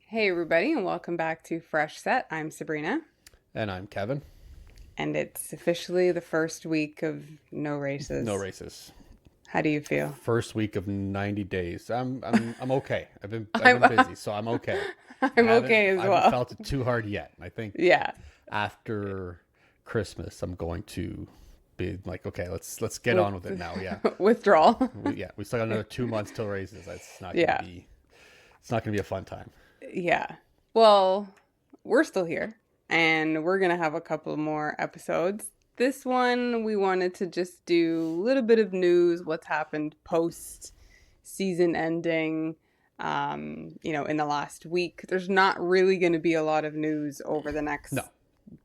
Hey everybody, and welcome back to Fresh Set. I'm Sabrina, And I'm Kevin. and it's officially the first week of no races. No races. How do you feel? First week of 90 days. I'm okay. I've been I'm busy, so I'm okay. I'm okay as I well. haven't felt it too hard yet. I think Yeah, after Christmas, I'm going to be like, okay, let's get on with it now. Yeah, withdrawal. we still got another 2 months till races. It's not Yeah. gonna be a fun time. Yeah. Well, we're still here, and we're gonna have a couple more episodes. This one, we wanted to just do a little bit of news, what's happened post season ending. In the last week, there's not really going to be a lot of news over the next No.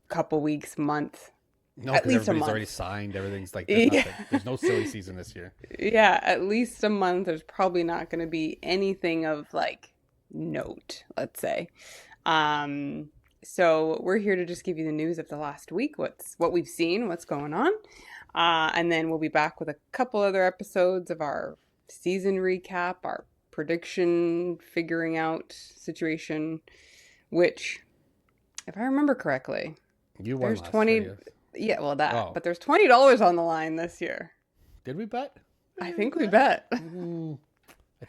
couple weeks, month. No, At because least a everybody's month. already signed. Everything's like there's Yeah. nothing. There's no silly season this year. Yeah, at least a month. There's probably not going to be anything of like note, let's say. So we're here to just give you the news of the last week, what we've seen, what's going on. And then we'll be back with a couple other episodes of our season recap, our prediction figuring out situation, which, if I remember correctly, You won there's last 20 year. yeah, well that, Oh. but there's $20 on the line this year. Did we bet? I think we bet. I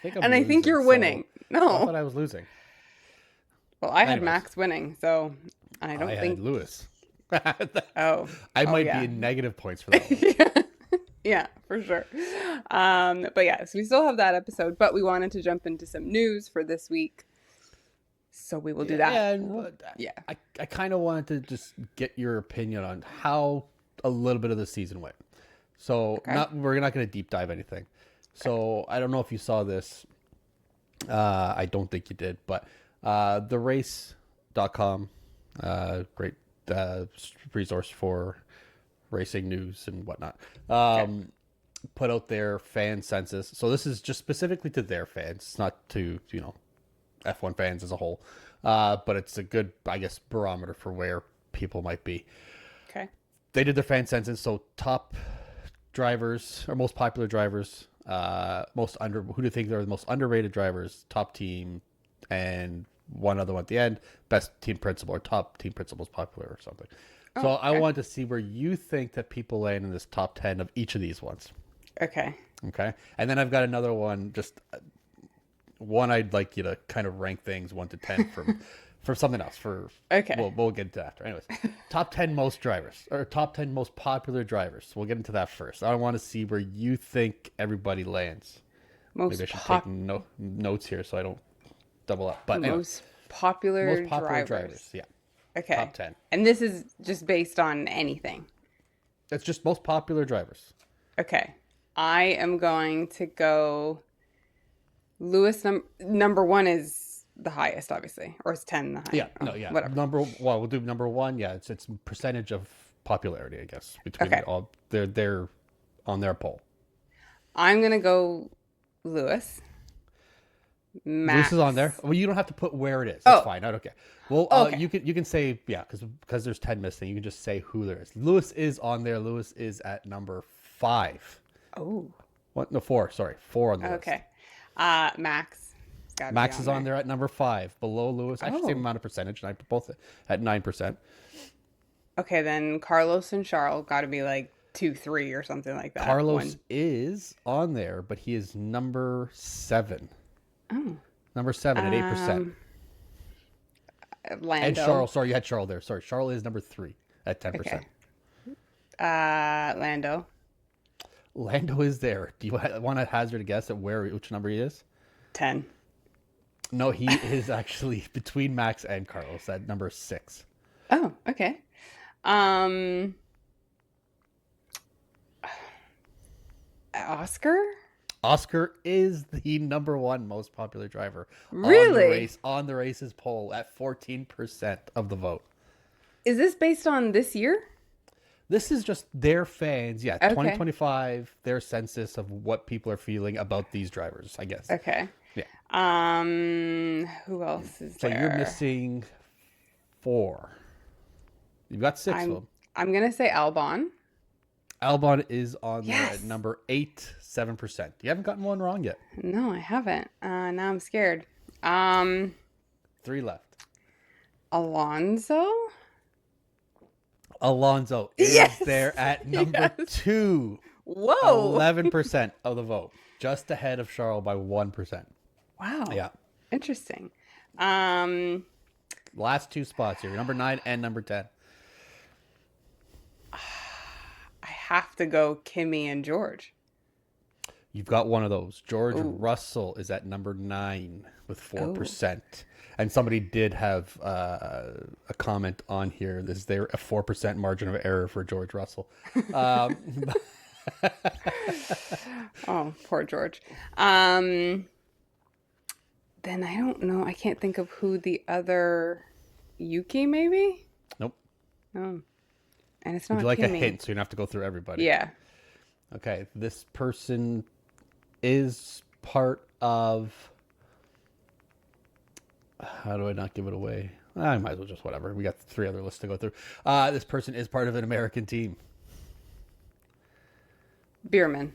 think I'm And I think losing, you're so- winning. I thought No. I was losing. Well, I had Anyways. Max winning, so I don't I think had Lewis. oh. I Oh, might yeah. be in negative points for that one. Yeah, for sure. But yeah, so we still have that episode, but we wanted to jump into some news for this week. So we will do that. Yeah, and, Yeah. I kind of wanted to just get your opinion on how a little bit of the season went. So Okay. we're not going to deep dive anything. So I don't know if you saw this. I don't think you did, but therace.com, great resource for racing news and whatnot, put out their fan census. So this is just specifically to their fans. It's not to, F1 fans as a whole. But it's a good, I guess, barometer for where people might be. Okay. They did their fan census. So top drivers or most popular drivers, who do you think are the most underrated drivers, top team, and one other one at the end, best team principal or top team principals popular or something. So okay. I wanted to see where you think that people land in this top 10 of each of these ones. Okay. Okay. And then I've got another one, just one I'd like you to kind of rank things 1 to 10 for something else. Okay. We'll get into that after. Anyways, top 10 most drivers or top 10 most popular drivers. We'll get into that first. I want to see where you think everybody lands. Most Maybe I should take notes here so I don't double up. But anyways, most popular drivers. Yeah. Okay. Top 10. And this is just based on anything. It's just most popular drivers. Okay. I am going to go Lewis number 1 is the highest, obviously, or is 10 the highest? Yeah. Whatever. We'll do number 1. Yeah, it's percentage of popularity, I guess, between Okay. all. They're on their poll. I'm gonna go Lewis. Max. Lewis is on there. Well, you don't have to put where it is. That's Oh. fine. Not okay. Well, Okay. you can say because there's 10 missing. You can just say who there is. Lewis is on there. Lewis is at number 5. Oh. What? No, 4. Sorry, 4 on the list. Okay. Max. It's gotta be Max is on there at number 5, below Lewis. Actually, same Oh. amount of percentage. Both at 9%. Okay, then Carlos and Charles got to be like 2, 3 or something like that. Carlos is on there, but he is number 7. Oh. Number 7 at 8%. Lando. And Charles, sorry, you had Charles there. Sorry, Charles is number 3 at 10%. Okay. Lando. Lando is there. Do you want to hazard a guess at which number he is? 10. No, he is actually between Max and Carlos at number 6. Oh, okay. Oscar? Oscar is the number 1 most popular driver Really? on the races poll at 14% of the vote. Is this based on this year? This is just their fans. Yeah, Okay. 2025, their census of what people are feeling about these drivers, I guess. Okay. Yeah. Who else is So you're there? missing 4. You've got 6 of I'm them. I'm gonna say Albon. Albon is on there at Yes. number 8, 7%. You haven't gotten one wrong yet. No, I haven't. Now I'm scared. Um, 3 left. Alonso? Alonso is Yes. there at number Yes. 2, Whoa. 11% of the vote, just ahead of Charles by 1%. Wow. Yeah. Interesting. Um, Last 2 spots here, number 9 and number 10. I have to go Kimmy and George. You've got one of those. George Oh. Russell is at number 9 with Oh. 4%. And somebody did have a comment on here. Is there a 4% margin of error for George Russell? Um, Oh, poor George. Then I don't know. I can't think of who the other Yuki maybe? nope. Oh. And it's Would not you like a Kimmy. hint so you don't have to go through everybody? Yeah. Okay. This person is part of. How do I not give it away? I might as well just whatever. We got 3 other lists to go through. This person is part of an American team. Bierman.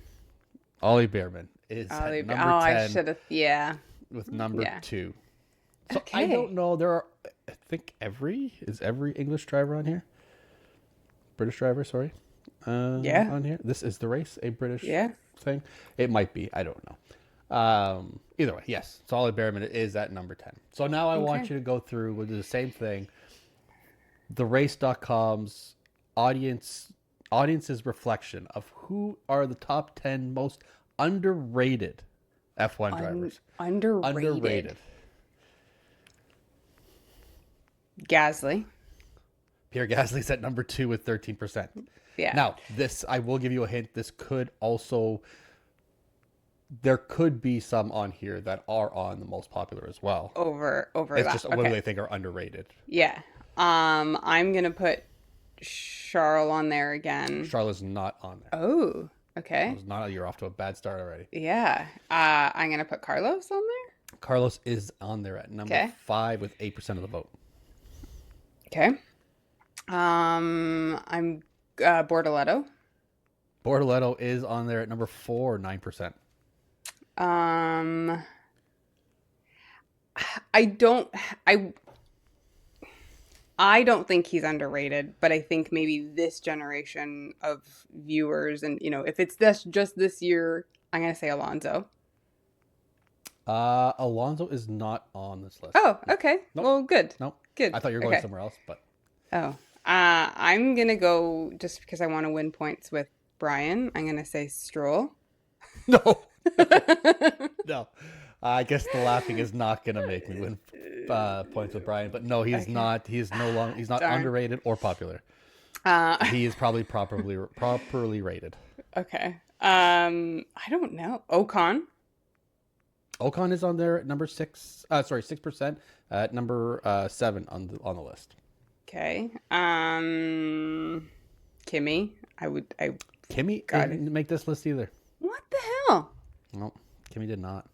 Ollie Behrman is Oh, at number I 10 should have. Yeah. with number Yeah. 2. So I Okay. don't know. There are, I think every English driver on here, British driver, sorry, Yeah. on here. This is the race, a British Yeah. thing. It might be. I don't know. Either way, yes. So Ollie Behrman is at number 10. So now I want Okay. you to go through. We'll do the same thing. The Race.com's audience's reflection of who are the top 10 most underrated F1 drivers. Underrated. Gasly. Pierre Gasly's at number 2 with 13%. Yeah. Now, this, I will give you a hint. This could also, there could be some on here that are on the most popular as well. Over It's that. just what do they think are underrated. Yeah. I'm gonna put Charles on there again. Charlotte's not on there. Oh. Okay. It's not. You're off to a bad start already. Yeah. I'm gonna put Carlos on there. Carlos is on there at number Okay. 5 with 8% of the vote. Okay. I'm Bortoletto. Bortoletto is on there at number 4, 9%. Um, I don't. I don't think he's underrated, but I think maybe this generation of viewers, and if it's just this year, I'm gonna say Alonso. Alonso is not on this list. Oh, okay. Nope. Well, good. Nope. Good. I thought you were going Okay. somewhere else, but Oh, I'm gonna go just because I want to win points with Brian. I'm gonna say Stroll. no, no. I guess the laughing is not going to make me win points with Brian, but no, he's Okay. not. He is no longer. He's not Darn. underrated or popular. He is probably properly rated. Okay. I don't know. Ocon. Ocon is on there at number 6. 6% at number 7 on the list. Okay. Kimmy. I Kimmy Got didn't make this list either. What the hell? No, Kimmy did not.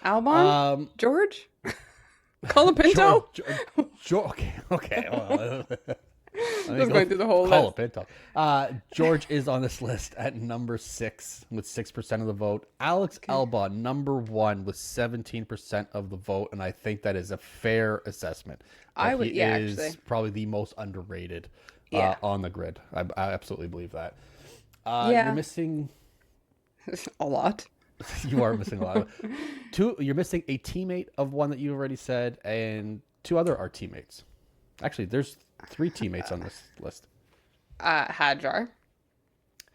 Albon? George? Colapinto? Okay. Well, Just going through the whole list. Colapinto. George is on this list at number 6 with 6% of the vote. Alex Albon, number 1 with 17% of the vote, and I think that is a fair assessment. I would, he yeah, is actually. probably the most underrated Yeah. on the grid. I absolutely believe that. Yeah. You're missing. A lot. You are missing a lot. You're missing a teammate of one that you already said, and 2 other are teammates. Actually, there's 3 teammates on this list. Hadjar.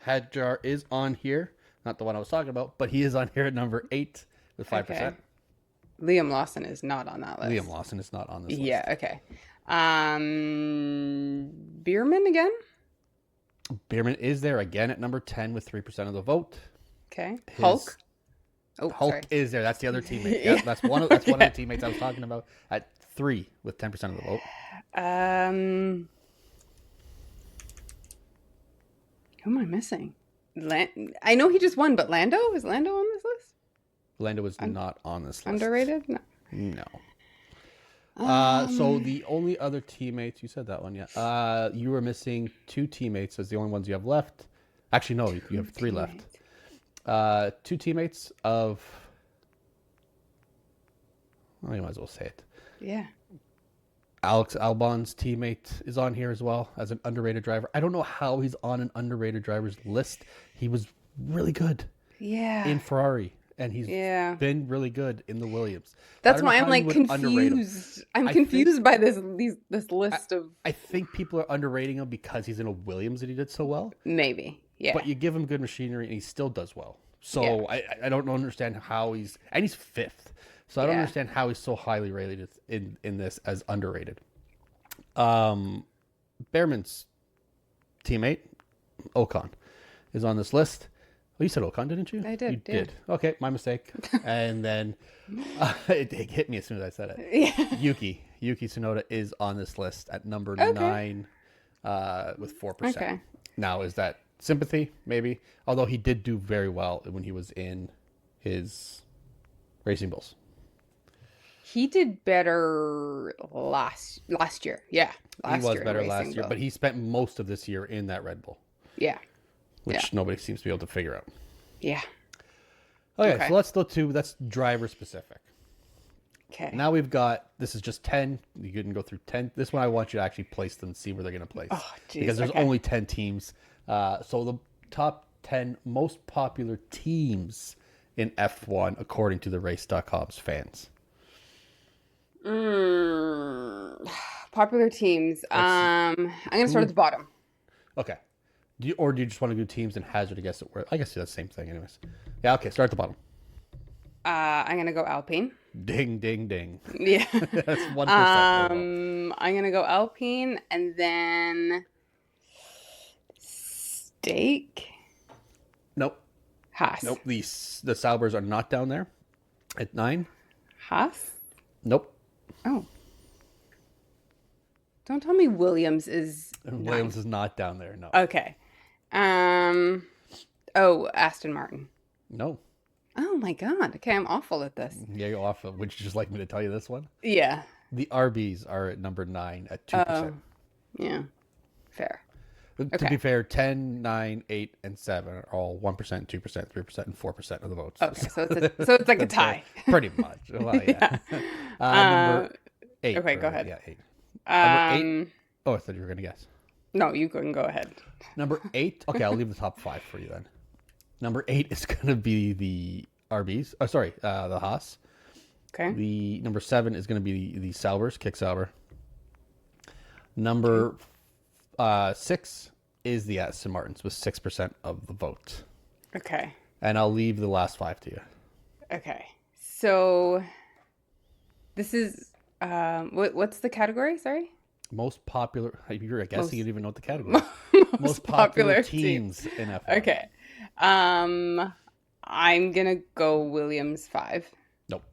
Hadjar is on here, not the one I was talking about, but he is on here at number 8 with 5%. Okay. Liam Lawson is not on that list. Liam Lawson is not on this list. Yeah, okay. Bierman again? Bierman is there again at number 10 with 3% of the vote. Okay. His- Hulk? Oh, Hulk sorry. is there. That's the other teammate. Yeah. Yeah, that's one of the teammates I was talking about at 3 with 10% of the vote. Who am I missing? I know he just won, but Lando? Is Lando on this list? Lando is not on this list. Underrated? No. No. So the only other teammates, you said that one, yeah. You were missing 2 teammates as the only ones you have left. Actually, no, you have 3 left. 2 teammates of, well, you might as well say it. Yeah. Alex Albon's teammate is on here as well as an underrated driver. I don't know how he's on an underrated driver's list. He was really good in Ferrari, and he's been really good in the Williams. That's why I'm like confused. I'm confused by this list of. I think people are underrating him because he's in a Williams and he did so well. Maybe, yeah. But you give him good machinery and he still does well. So I don't understand how he's 5th. So I don't understand how he's so highly rated in this as underrated. Behrman's teammate, Ocon, is on this list. Well, you said Ocon, didn't you? I did. You did. Okay, my mistake. And then it hit me as soon as I said it. Yeah. Yuki Tsunoda is on this list at number 9 with 4%. Okay. Now, is that sympathy? Maybe. Although he did do very well when he was in his Racing Bulls. He did better last year. Yeah. He was better last year, but he spent most of this year in that Red Bull. Yeah. Which nobody seems to be able to figure out. Yeah. Okay, so let's go to, that's driver specific. Okay. Now we've got, this is just 10. You can go through 10. This one I want you to actually place them and see where they're going to place. Oh, geez. Because there's only 10 teams. So the top 10 most popular teams in F1 according to the Race.com's fans. Popular teams. I'm going to start at the bottom. Okay. Do you just want to do teams and hazard a guess at where? I guess that's the same thing anyways. Yeah, okay. Start at the bottom. I'm going to go Alpine. Ding, ding, ding. Yeah. That's 1%. I'm going to go Alpine and then Steak. Nope. Haas. Nope. The Saubers are not down there at 9. Haas? Nope. Oh. Don't tell me Williams is Williams is not down there. No. Okay. Aston Martin. No. Oh my God. Okay, I'm awful at this. Yeah, you're awful. Would you just like me to tell you this one? Yeah. The RBs are at number 9 at 2%. Yeah. Fair. To be fair, 10, 9, 8, and 7 are all 1%, 2%, 3%, and 4% of the votes. Okay, so it's like a tie. Pretty much. Well, yeah. Number 8. Okay, go ahead. Yeah, 8. Number 8. Oh, I thought you were going to guess. No, you can go ahead. Number 8. Okay, I'll leave the top 5 for you then. Number 8 is going to be the RBs. Oh, sorry, the Haas. Okay. The number 7 is going to be the Saubers, Kick Sauber. Number 6 is the Aston Martins with 6% of the vote. Okay. And I'll leave the last 5 to you. Okay. So this is what's the category? Sorry. Most popular. You're guessing you don't even know what the category is. Most popular teams in F1. Okay. I'm gonna go Williams 5. Nope.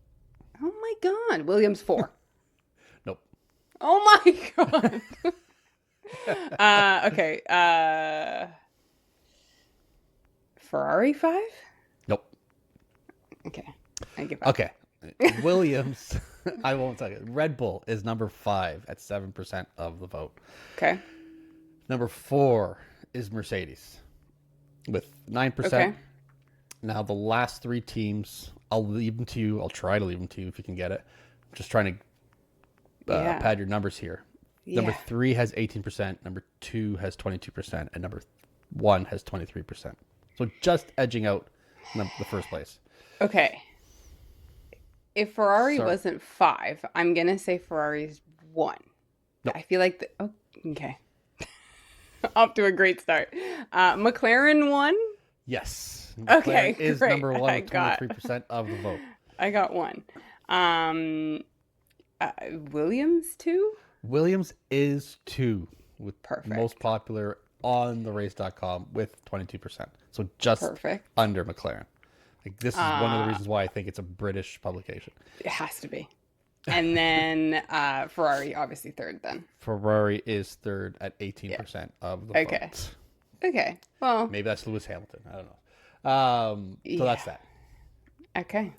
Oh my God, Williams 4. Nope. Oh my God. Okay. Ferrari 5. Nope. Okay. I give up. Okay. Williams. I won't tell you. Red Bull is number 5 at 7% of the vote. Okay. Number 4 is Mercedes with 9%. Okay. Now the last 3 teams, I'll leave them to you. I'll try to leave them to you if you can get it. I'm just trying to pad your numbers here. Yeah. Number 3 has 18%. Number 2 has 22%, and number 1 has 23%. So just edging out the first place. Okay. If Ferrari wasn't 5, I'm gonna say Ferrari's 1. Nope. I feel like okay. Off to a great start. McLaren 1. Yes. Okay, McLaren is great. number 1 with 23% of the vote. I got 1. Williams 2. Williams is 2 with Perfect. most popular on the race.com with 22%. So just under McLaren. Like this is one of the reasons why I think it's a British publication. It has to be. And then Ferrari obviously 3rd then. Ferrari is 3rd at 18% of the vote. Okay. Well, Maybe that's Lewis Hamilton. I don't know. So yeah. that's that. Okay.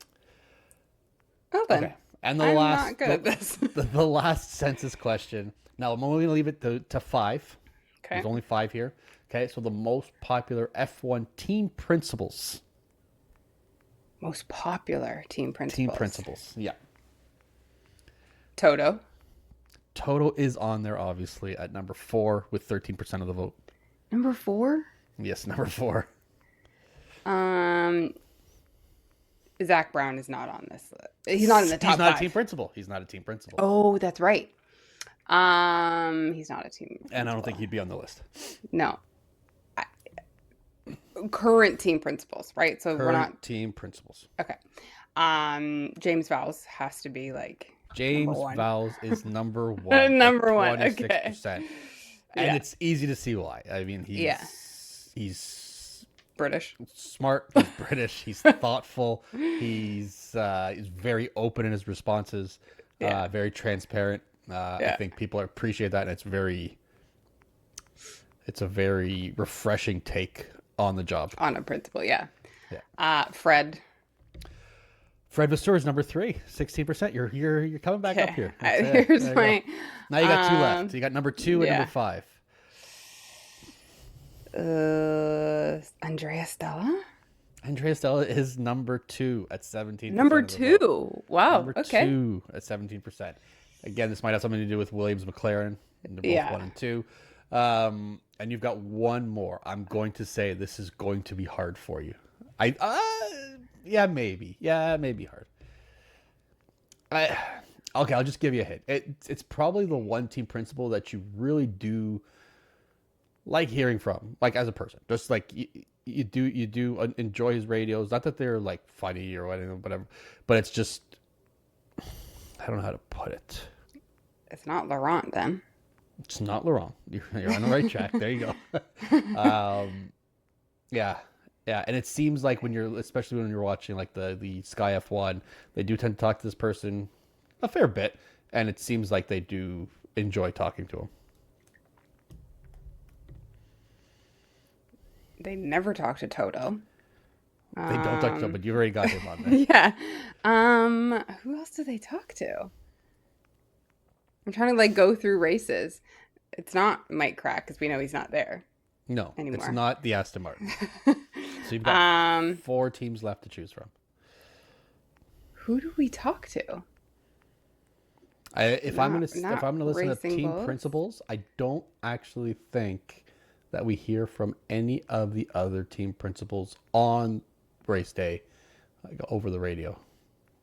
Well then, Okay. And I'm not good at this. the last census question. Now I'm only going to leave it to 5. Okay. There's only 5 here. Okay. So the most popular F1 team principles. Most popular team Team principals. principles. Yeah. Toto. Toto is on there, obviously, at number 4 with 13% of the vote. Number 4. Yes, number 4. Zach Brown is not on this list. He's not in the top He's not 5. a team principal. He's not a team principal. Oh, that's right. He's not a team principal. And I don't think he'd be on the list. No. Current team principals, right? So we're not team principals. okay. James Vowles has to be like James Vowles is number 1. Number 1. 26%. Okay. And it's easy to see why. I mean, he's British. Smart. He's British. He's thoughtful. He's very open in his responses. Very transparent. I think people appreciate that, and it's a very refreshing take on the job. On a principal, yeah. Fred Vasseur is number 3, 16%. You're coming back up here. Here's my. Now you got 2 left. You got number 2 and number 5. Andrea Stella. Andrea Stella is number 2 at 17%. Number 2. Wow. Number okay. 2 at 17%. Again, this might have something to do with Williams McLaren. They're both 1 and 2. And you've got one more. I'm going to say this is going to be hard for you. Maybe. Yeah, it may be hard. Okay, I'll just give you a hint. It's probably the one team principal that you really do like hearing from, like as a person. Just like you do enjoy his radios. Not that they're like funny or whatever, but it's just, I don't know how to put it. It's not Laurent then. It's not Laurent. You're on the right track. There you go. Yeah. And it seems like especially when you're watching like the Sky F1, they do tend to talk to this person a fair bit, and it seems like they do enjoy talking to him. They never talk to Toto. They don't talk to him, but you already got him on there. Yeah. Who else do they talk to? I'm trying to like go through races. It's not Mike Crack because we know he's not there. No, anymore. It's not the Aston Martin. So you've got 4 teams left to choose from. Who do we talk to? If I'm gonna listen to team principals, I don't actually think that we hear from any of the other team principals on race day, like over the radio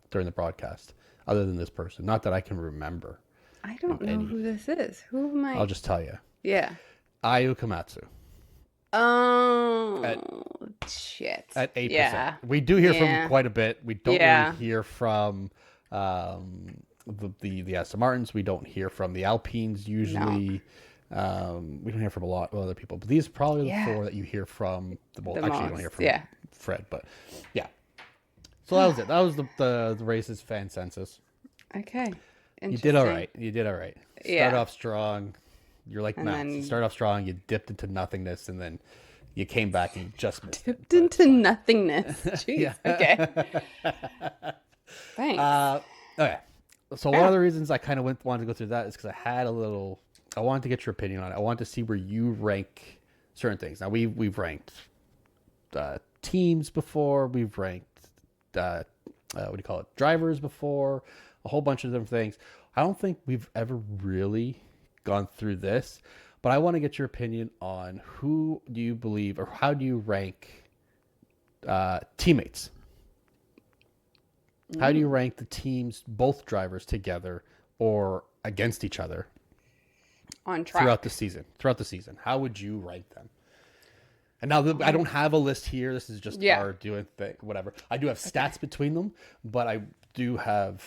during the broadcast, other than this person. Not that I can remember. I don't know who this is. Who am I? I'll just tell you. Yeah. Ayu Komatsu. Oh, shit. At 8%. Yeah. We do hear from him quite a bit. We don't really hear from the Aston Martins. We don't hear from the Alpines usually. No. We don't hear from a lot of other people. But these are probably the 4 that you hear from the most. Actually, you don't hear from Fred. But yeah. So that was it. That was the race's fan census. Okay. You did all right. Start off strong. You're like Max. You start off strong. You dipped into nothingness, and then you came back and you just missed dipped into nothingness. Jeez. Okay. Thanks. Okay. So one of the reasons I kind of wanted to go through that is because I wanted to get your opinion on it. I wanted to see where you rank certain things. Now we've ranked teams before. We've ranked drivers before. A whole bunch of different things. I don't think we've ever really gone through this, but I want to get your opinion on who do you believe or how do you rank teammates? How do you rank the teams, both drivers together or against each other on track throughout the season? How would you rank them? And now I don't have a list here. This is just our doing thing, whatever. I do have stats between them, but I do have.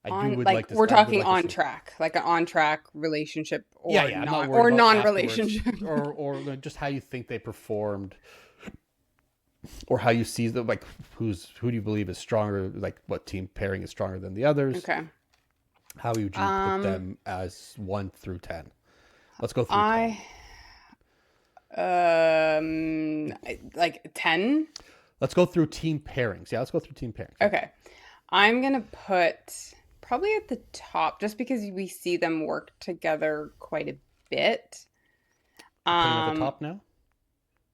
We're talking on track, like an on track relationship, or non-relationship, or just how you think they performed, or how you see them. Like who do you believe is stronger? Like what team pairing is stronger than the others? Okay. How would you put them as 1 through 10? Let's go through 10. Like 10. Let's go through team pairings. Yeah, let's go through team pairings. Yeah. Okay. I'm gonna put probably at the top just because we see them work together quite a bit. Put them at the Um, top now?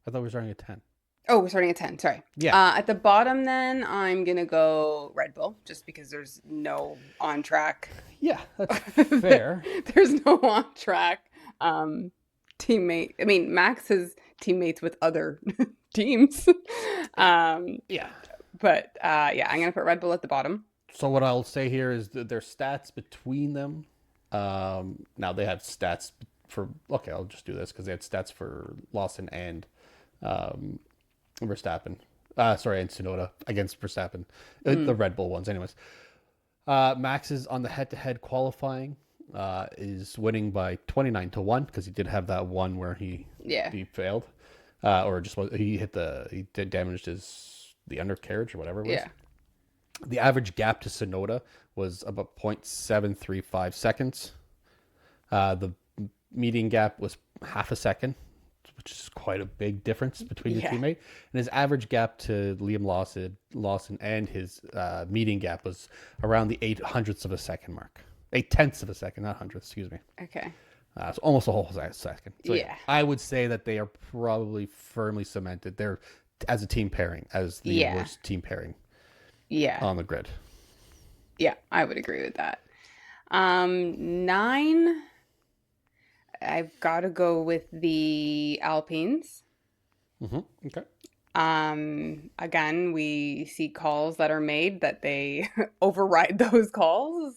I thought we were starting at 10. oh, we're starting at 10. Sorry. Yeah. At the bottom, then I'm gonna go Red Bull just because there's no on track. Yeah, that's fair. There's no on track teammate. I mean, Max has teammates with other teams. Yeah. But yeah, I'm gonna put Red Bull at the bottom. So what I'll say here is that their stats between them. Now they have stats for. Okay, I'll just do this because they had stats for Lawson and um, Verstappen. Sorry, and Tsunoda against Verstappen. The Red Bull ones, anyways. Max is on the head-to-head qualifying. Is winning by 29-1 because he did have that one where he failed, or just he did damaged the undercarriage or whatever it was. Yeah. The average gap to Sonoda was about 0.735 seconds. The median gap was half a second, which is quite a big difference between your teammate. And his average gap to Liam Lawson and his median gap was around the 0.08 of a second mark. 0.8 of a second, not hundredths, excuse me. Okay. So almost a whole second. So Yeah. I would say that they are probably firmly cemented. They're as a team pairing, as the worst team pairing on the grid. Yeah, I would agree with that. 9, I've got to go with the Alpines. Okay. Again, we see calls that are made that they override those calls.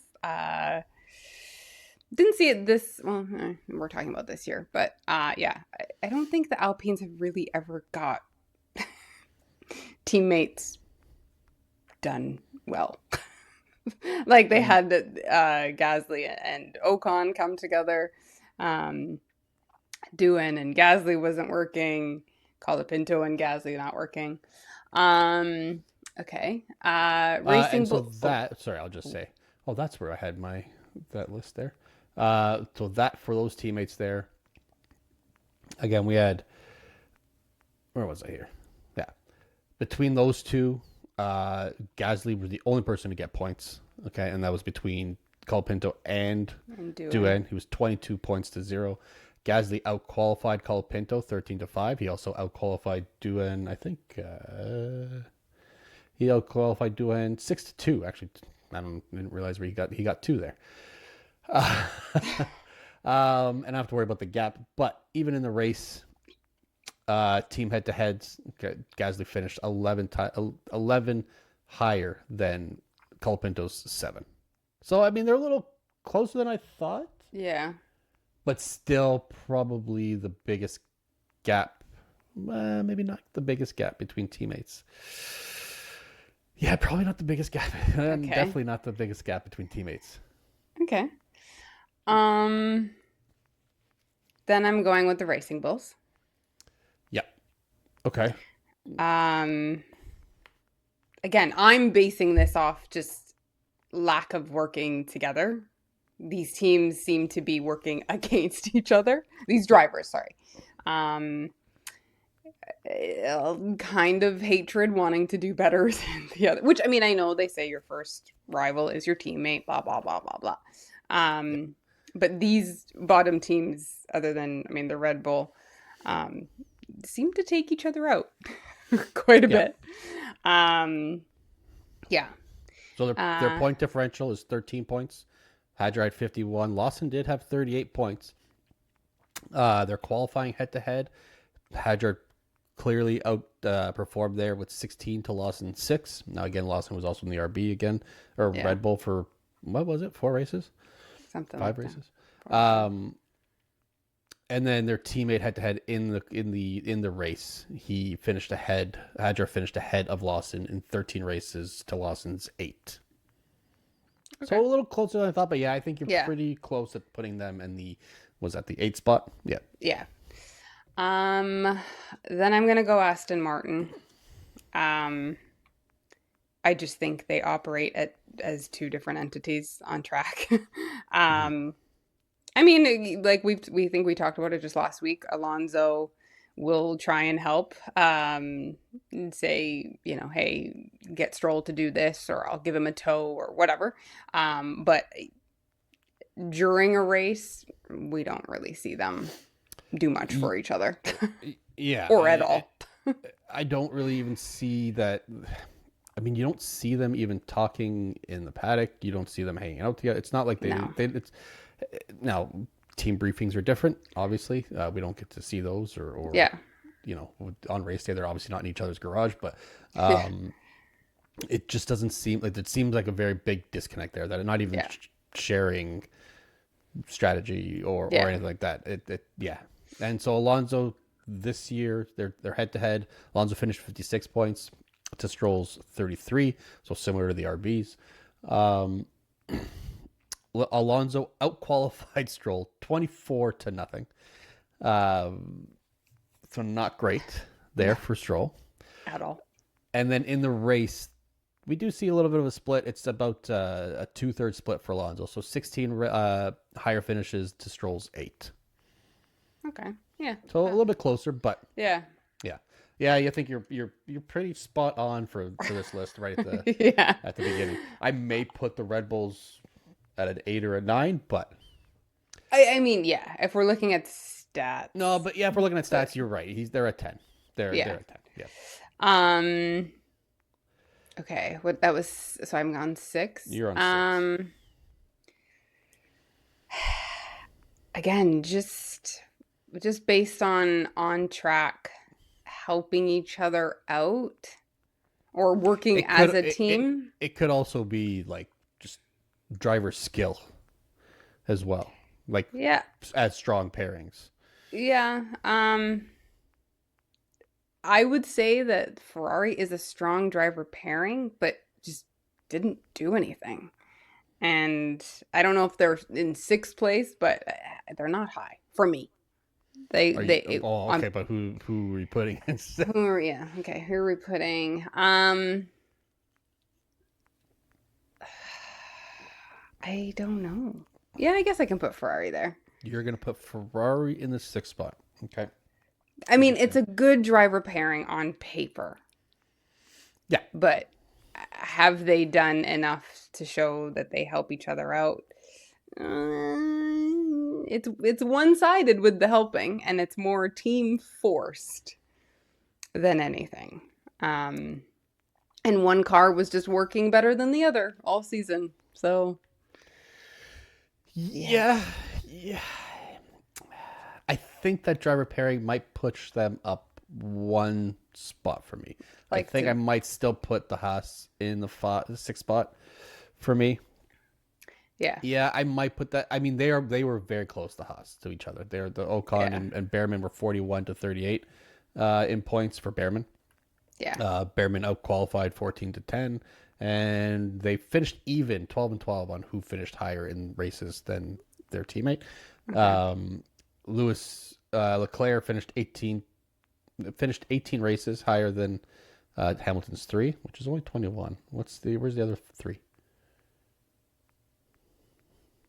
Didn't see it we're talking about this year, but yeah, I don't think the Alpines have really ever got teammates done well. Like they had Gasly and Ocon come together. Doohan and Gasly wasn't working. Colapinto and Gasly not working. Okay. Racing. Sorry, I'll just say. Oh, that's where I had that list there. So that for those teammates there. Again, we had. Where was I here? Yeah, between those two, Gasly was the only person to get points. Okay, and that was between Colapinto and Doohan. He was 22 points to 0. Gasly out-qualified Colapinto 13-5. He also out-qualified Doohan, I think. He out-qualified Doohan 6-2. Actually, didn't realize where he got 2 there. And I don't have to worry about the gap. But even in the race, team head-to-heads, Gasly finished 11 higher than Colapinto's 7. So, I mean, they're a little closer than I thought. Yeah. But still probably the biggest gap. Maybe not the biggest gap between teammates. Yeah, probably not the biggest gap. Okay. Definitely not the biggest gap between teammates. Okay. Then I'm going with the Racing Bulls. Yeah. Okay. Again, I'm basing this off just lack of working together. These teams seem to be working against each other. These drivers, sorry. Kind of hatred, wanting to do better than the other. Which, I mean, I know they say your first rival is your teammate, blah, blah, blah, blah, blah. But these bottom teams, other than, I mean, the Red Bull, seem to take each other out quite a bit. Yeah. So their point differential is 13 points. Hadjar had 51. Lawson did have 38 points. Their qualifying head-to-head, Hadjar clearly outperformed there with 16 to Lawson 6. Now, again, Lawson was also in the RB again, or Red Bull for, what was it, 4 races? Something 5 like races. And then their teammate head-to-head in the race, he finished ahead. Hadjar finished ahead of Lawson in 13 races to Lawson's 8. Okay. So a little closer than I thought, but yeah, I think you're pretty close at putting them in the 8th spot. Yeah. Yeah. Then I'm gonna go Aston Martin. I just think they operate as 2 different entities on track. I mean, like we talked about it just last week. Alonso will try and help, and say, hey, get Stroll to do this, or I'll give him a tow or whatever. But during a race, we don't really see them do much for each other. Yeah. Or at all. I don't really even see that. I mean, you don't see them even talking in the paddock. You don't see them hanging out together. It's not like No. it's now team briefings are different. Obviously, we don't get to see those, or Yeah. on race day they're obviously not in each other's garage. But Yeah. it just doesn't seem like it seems like a very big disconnect there. That they're not even Yeah. sharing strategy or Yeah. anything like that. Yeah. And so Alonso this year, they're head to head. Alonso finished 56 points to Stroll's 33, so similar to the RBs. Alonso outqualified Stroll 24-0. So not great there for Stroll. At all. And then in the race, we do see a little bit of a split. It's about a 2/3 split for Alonso. So 16 higher finishes to Stroll's 8. Okay. Yeah. So a little bit closer, but Yeah. yeah. You think you're pretty spot on for this list right at the Yeah. at the beginning. I may put the Red Bulls at an 8 or a 9, but I mean, yeah. If we're looking at stats. no, but yeah, if we're looking at stats, you're right. They're at 10. They're at 10. Yeah. Okay. What that was? So I'm on 6. You're on 6. Again, just based on track, helping each other out or working as a team. It could also be like just driver skill as well, like Yeah. as strong pairings. Yeah. I would say that Ferrari is a strong driver pairing, but just didn't do anything. And I don't know if they're in 6th place, but they're not high for me. Okay, but who are we putting in? Yeah, okay. Who are we putting? I don't know. Yeah, I guess I can put Ferrari there. You're gonna put Ferrari in the 6th spot. Okay. I mean, it's a good driver pairing on paper. Yeah. But have they done enough to show that they help each other out? It's one-sided with the helping, and it's more team forced than anything. And one car was just working better than the other all season. So yeah. I think that driver pairing might push them up one spot for me. I think I might still put the Haas in the 6th spot for me. Yeah, I might put that. I mean, they were very close to Haas to each other. The Ocon and Behrman were 41-38 in points for Behrman. Yeah. Behrman outqualified 14-10, and they finished even 12-12 on who finished higher in races than their teammate. Okay. Leclerc finished 18 races higher than Hamilton's 3, which is only 21. Where's the other 3?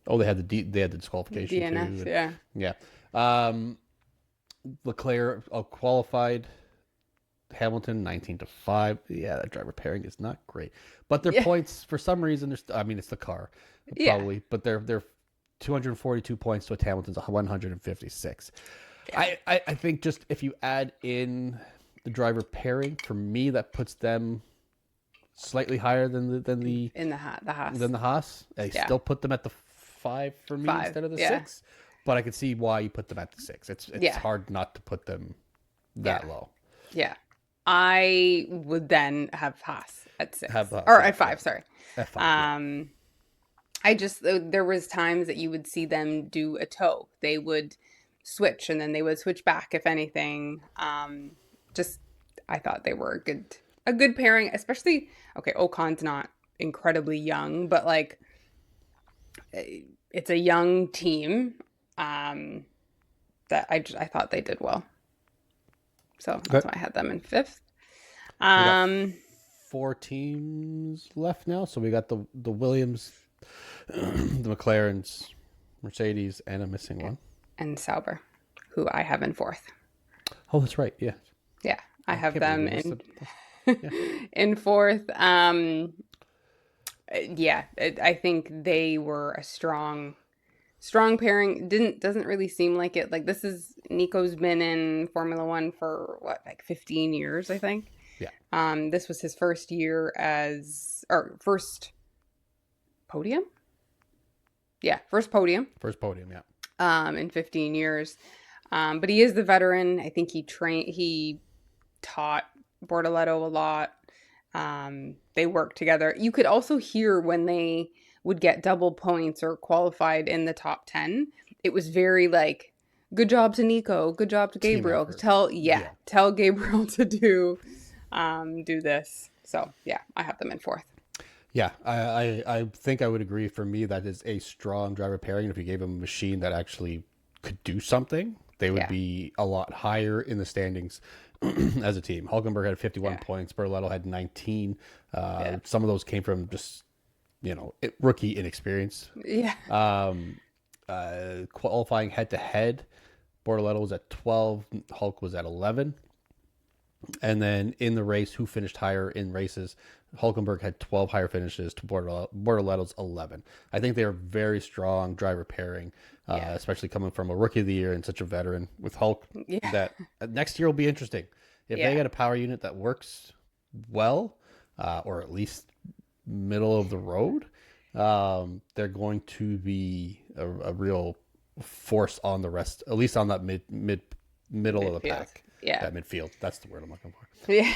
Oh, they had the disqualification DNF, too. Yeah. Leclerc qualified. Hamilton 19-5. Yeah, that driver pairing is not great, but their points for some reason. I mean, it's the car, probably, but they're 242 points to Hamilton's 156. Yeah. I think just if you add in the driver pairing, for me, that puts them slightly higher than the Haas. I still put them at the 5 for me instead of the 6, but I can see why you put them at the 6. It's hard not to put them that low. Yeah. I would then have Haas at 6 or at 5. Sorry. At 5. I just there was times that you would see them do a tow. They would switch and then they would switch back if anything. I thought they were a good pairing, especially Ocon's not incredibly young, but like it's a young team that I thought they did well. So that's why I had them in 5th. We got 4 teams left now. So we got the Williams, the McLarens, Mercedes, and a missing one. And Sauber, who I have in 4th. Oh, that's right. Yeah. Yeah, I I have can't believe them we missed in it. Yeah. in fourth. Yeah, I think they were a strong pairing. Didn't Doesn't really seem like it. Like this is Nico's been in Formula One for what, like 15 years, I think. Yeah. This was his first year or first podium. Yeah, first podium. First podium. Yeah. In 15 years. But he is the veteran. I think he taught Bortoleto a lot. They worked together. You could also hear when they would get double points or qualified in the top 10. It was very like, good job to Nico, good job to Team Gabriel. effort. Yeah. Tell Gabriel to do this. So yeah, I have them in fourth. Yeah, I think I would agree. For me, that is a strong driver pairing. If you gave them a machine that actually could do something, they would Yeah. be a lot higher in the standings as a team. Hulkenberg had 51 Yeah. points. Berletto had 19. Yeah. Some of those came from just, rookie inexperience. Yeah. Qualifying head to head, Bortoleto was at 12. Hulk was at 11. And then in the race, who finished higher in races? Hulkenberg had 12 higher finishes to Bortoleto's 11. I think they're very strong driver pairing, Yeah. especially coming from a rookie of the year and such a veteran with Hulk. Yeah. That next year will be interesting. If Yeah. they get a power unit that works well, or at least middle of the road, they're going to be a real force on the rest, at least on that middle of the Midfield. pack. Yeah. That midfield. That's the word I'm looking for. Yeah.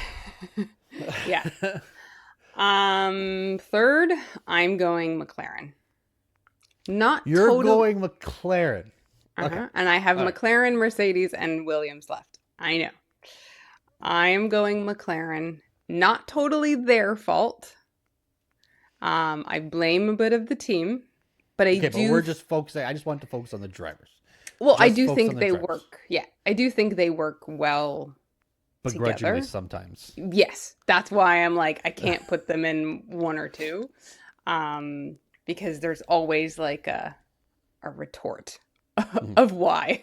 Yeah. Third, I'm going McLaren. Not You're totally. going McLaren. Okay. And I have All right. McLaren, Mercedes, and Williams left. I know. I am going McLaren. Not totally their fault. I blame a bit of the team, but Okay, but we're just focusing. I just want to focus on the drivers. well, I Just do focus on think the they drivers. work. Yeah, I do think they work well Begrudgingly together. sometimes. Yes, that's why I'm like, I can't put them in one or two, because there's always like a retort of why.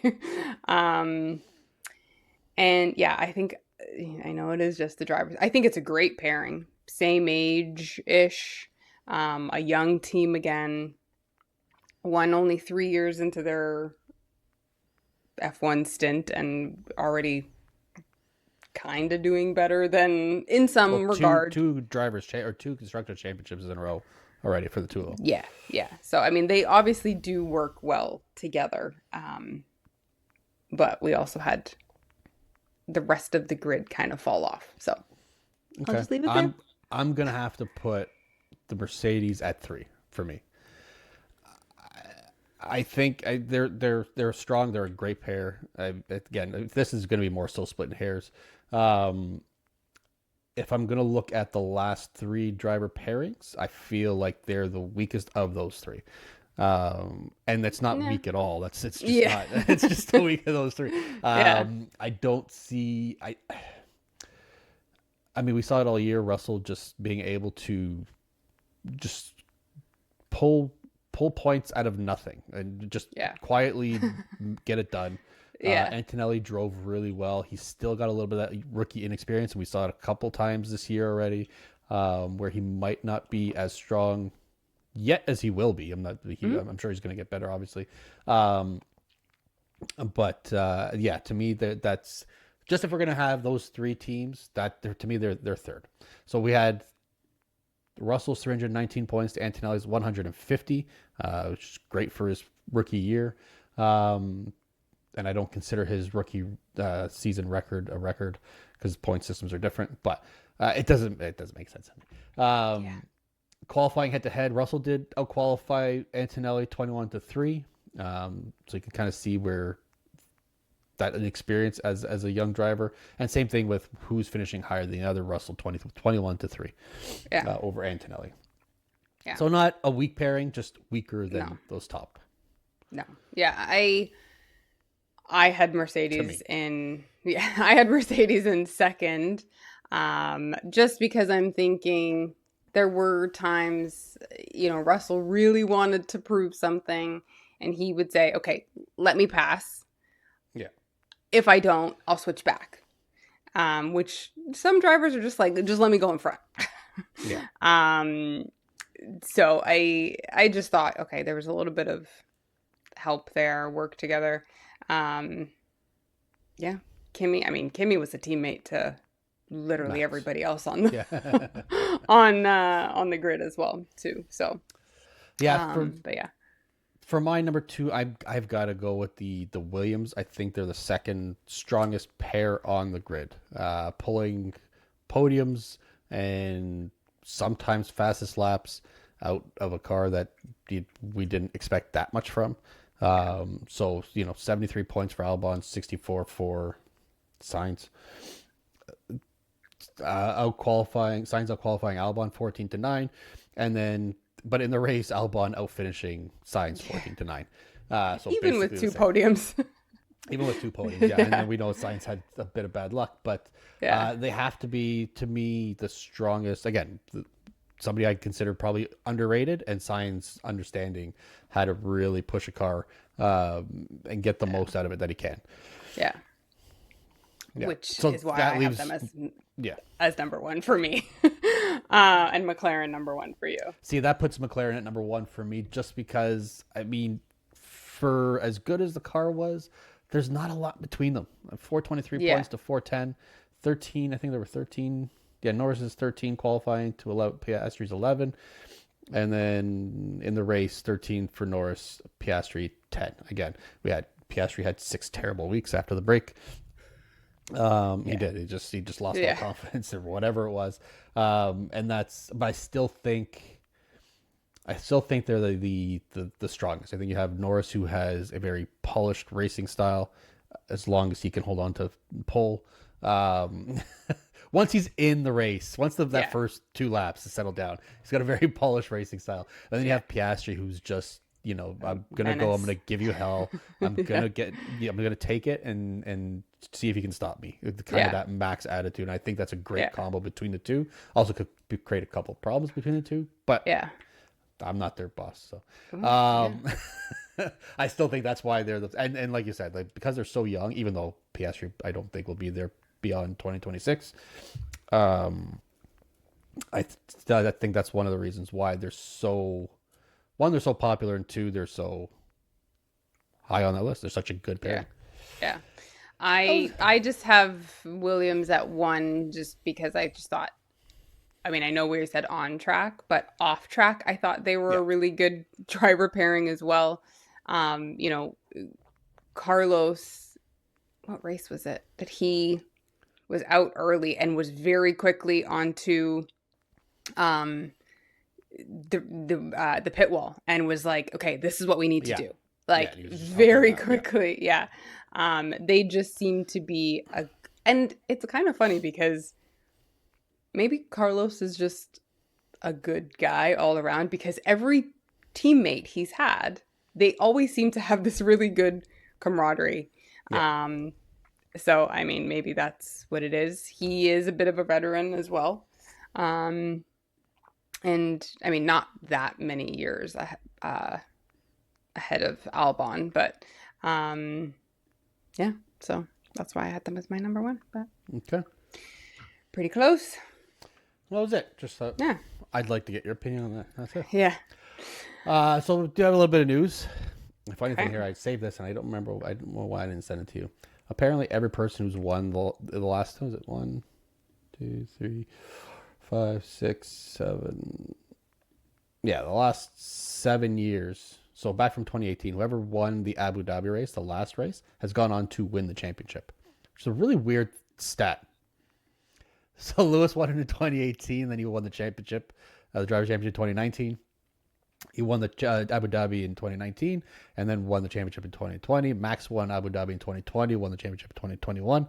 um, and yeah, I know it is just the drivers. I think it's a great pairing, same age ish, a young team again. One only 3 years into their F1 stint and already kind of doing better than in some regard. Two two constructor championships in a row already for the two of them. Yeah, yeah. So I mean, they obviously do work well together, but we also had the rest of the grid kind of fall off. So I'll just leave it there. I'm gonna have to put the Mercedes at 3 for me. I think they're strong. They're a great pair. Again, this is going to be more still splitting hairs. If I'm going to look at the last 3 driver pairings, I feel like they're the weakest of those 3. And that's not weak at all. It's just not. It's just the weak of those 3. I don't see. I mean, we saw it all year. Russell just being able to just pull points out of nothing and just quietly get it done. Antonelli drove really well. He's still got a little bit of that rookie inexperience, and we saw it a couple times this year already, where he might not be as strong yet as he will be. I'm sure he's going to get better, obviously. To me, that's just, if we're going to have those 3 teams, to me they're third. So we had Russell's 319 points to Antonelli's 150, which is great for his rookie year. And I don't consider his rookie season record a record because point systems are different. But it doesn't make sense. Qualifying head to head, Russell did outqualify Antonelli 21-3. So you can kind of see where that experience as a young driver, and same thing with who's finishing higher than the other. Russell 21-3 over Antonelli. Yeah. So not a weak pairing, just weaker than those top. No. Yeah, I had Mercedes I had Mercedes in second. Just because I'm thinking there were times, Russell really wanted to prove something and he would say, okay, let me pass. Yeah. if I don't, I'll switch back. Which some drivers are just like, just let me go in front. Yeah. So I just thought, okay, there was a little bit of help there, work together. Um, yeah, Kimmy was a teammate to literally Max. everybody else on the Yeah. on the grid as well too. So, Yeah. but yeah, For my number two, I've got to go with the Williams. I think they're the second strongest pair on the grid, pulling podiums and sometimes fastest laps out of a car that we didn't expect that much from. So 73 points for Albon, 64 for Sainz. Sainz out qualifying Albon 14-9, and then but in the race Albon out finishing Sainz 14-9. So even with basically the two same. podiums. Even with two podiums, yeah. And then we know Sainz had a bit of bad luck, but Yeah. they have to be, to me, the strongest. Again, somebody I consider probably underrated, and Sainz understanding how to really push a car and get the most out of it that he can. Yeah. Yeah. Which So is why that I leaves, have them yeah. as number one for me. And McLaren number one for you. See, that puts McLaren at number one for me, just because, I mean, for as good as the car was, there's not a lot between them. 423 Yeah. points to 410. 13, I think there were 13. Yeah, Norris is 13 qualifying to 11, Piastri's 11. And then in the race, 13 for Norris, Piastri 10. Again, Piastri had 6 terrible weeks after the break. He did. He just lost all confidence or whatever it was. And that's, but I still think they're the strongest. I think you have Norris, who has a very polished racing style, as long as he can hold on to pole. Once he's in the race, that first 2 laps is settled down, he's got a very polished racing style. And then you have Piastri, who's just, I'm gonna go. I'm gonna give you hell. I'm gonna I'm gonna take it and see if you can stop me. Kind of that Max attitude. And I think that's a great combo between the two. Also could create a couple of problems between the two, but I'm not their boss, so I still think that's why they're and like you said, like, because they're so young. Even though Piastri, I don't think will be there beyond 2026. I think that's one of the reasons why they're so popular, and 2, they're so high on that list. They're such a good pair. Yeah. I just have Williams at 1 just because I just thought, I mean, I know we said on track, but off track, I thought they were a really good driver pairing as well. Carlos, what race was it that he was out early and was very quickly onto the pit wall and was like, okay, this is what we need to do. Like, very quickly. Yeah. They just seem to be and it's kind of funny because maybe Carlos is just a good guy all around, because every teammate he's had, they always seem to have this really good camaraderie. Yeah. So, I mean, maybe that's what it is. He is a bit of a veteran as well. And, I mean, not that many years ahead of Albon, but, yeah. So, that's why I had them as my number 1. But Okay. Pretty close. Well, that was it. Just I'd like to get your opinion on that. That's it. Yeah. So we do have a little bit of news. The funny thing here, I saved this and I don't remember. I don't know why I didn't send it to you. Apparently, every person who's won the last, was it 1, 2, 3, 5, 6, 7? Yeah, the last 7 years. So back from 2018, whoever won the Abu Dhabi race, the last race, has gone on to win the championship. Which is a really weird stat. So Lewis won it in 2018, then he won the championship, the Drivers' Championship in 2019. He won the Abu Dhabi in 2019, and then won the championship in 2020. Max won Abu Dhabi in 2020, won the championship in 2021.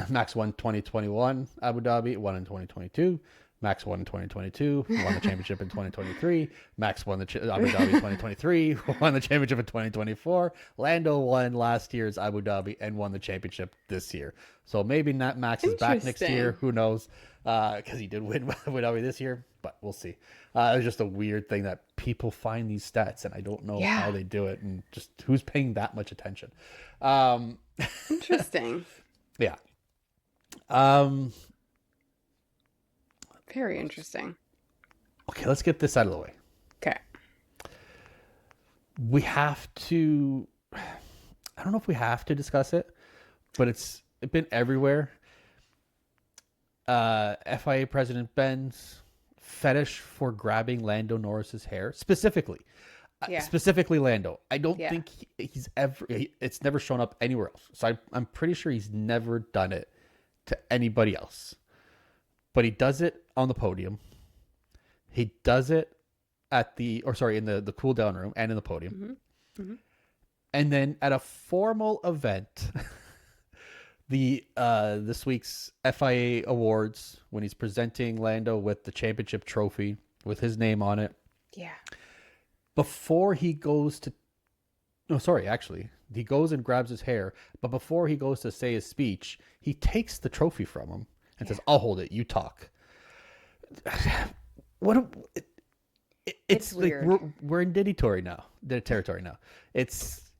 Max won 2021 Abu Dhabi, won in 2022. Max won in 2022, won the championship in 2023. Max won the Abu Dhabi in 2023, won the championship in 2024. Lando won last year's Abu Dhabi and won the championship this year. So maybe not Max is back next year. Who knows? Because he did win Abu Dhabi this year, but we'll see. It was just a weird thing that people find these stats, and I don't know how they do it, and just who's paying that much attention. Interesting. Yeah. Um. Very interesting. Okay, let's get this out of the way. Okay. We have to. I don't know if we have to discuss it, but it's been everywhere. FIA President Ben's fetish for grabbing Lando Norris's hair, specifically. Yeah. Specifically Lando. I don't Yeah. think he's ever. It's never shown up anywhere else. So I'm pretty sure he's never done it to anybody else. But he does it on the podium. He does it in the cool down room and in the podium. Mm-hmm. Mm-hmm. And then at a formal event, the this week's FIA awards, when he's presenting Lando with the championship trophy with his name on it. Yeah. Before he goes to no, sorry, actually, he goes and grabs his hair, but before he goes to say his speech, he takes the trophy from him and says, "I'll hold it. You talk." What? It's like weird. we're in territory now. It's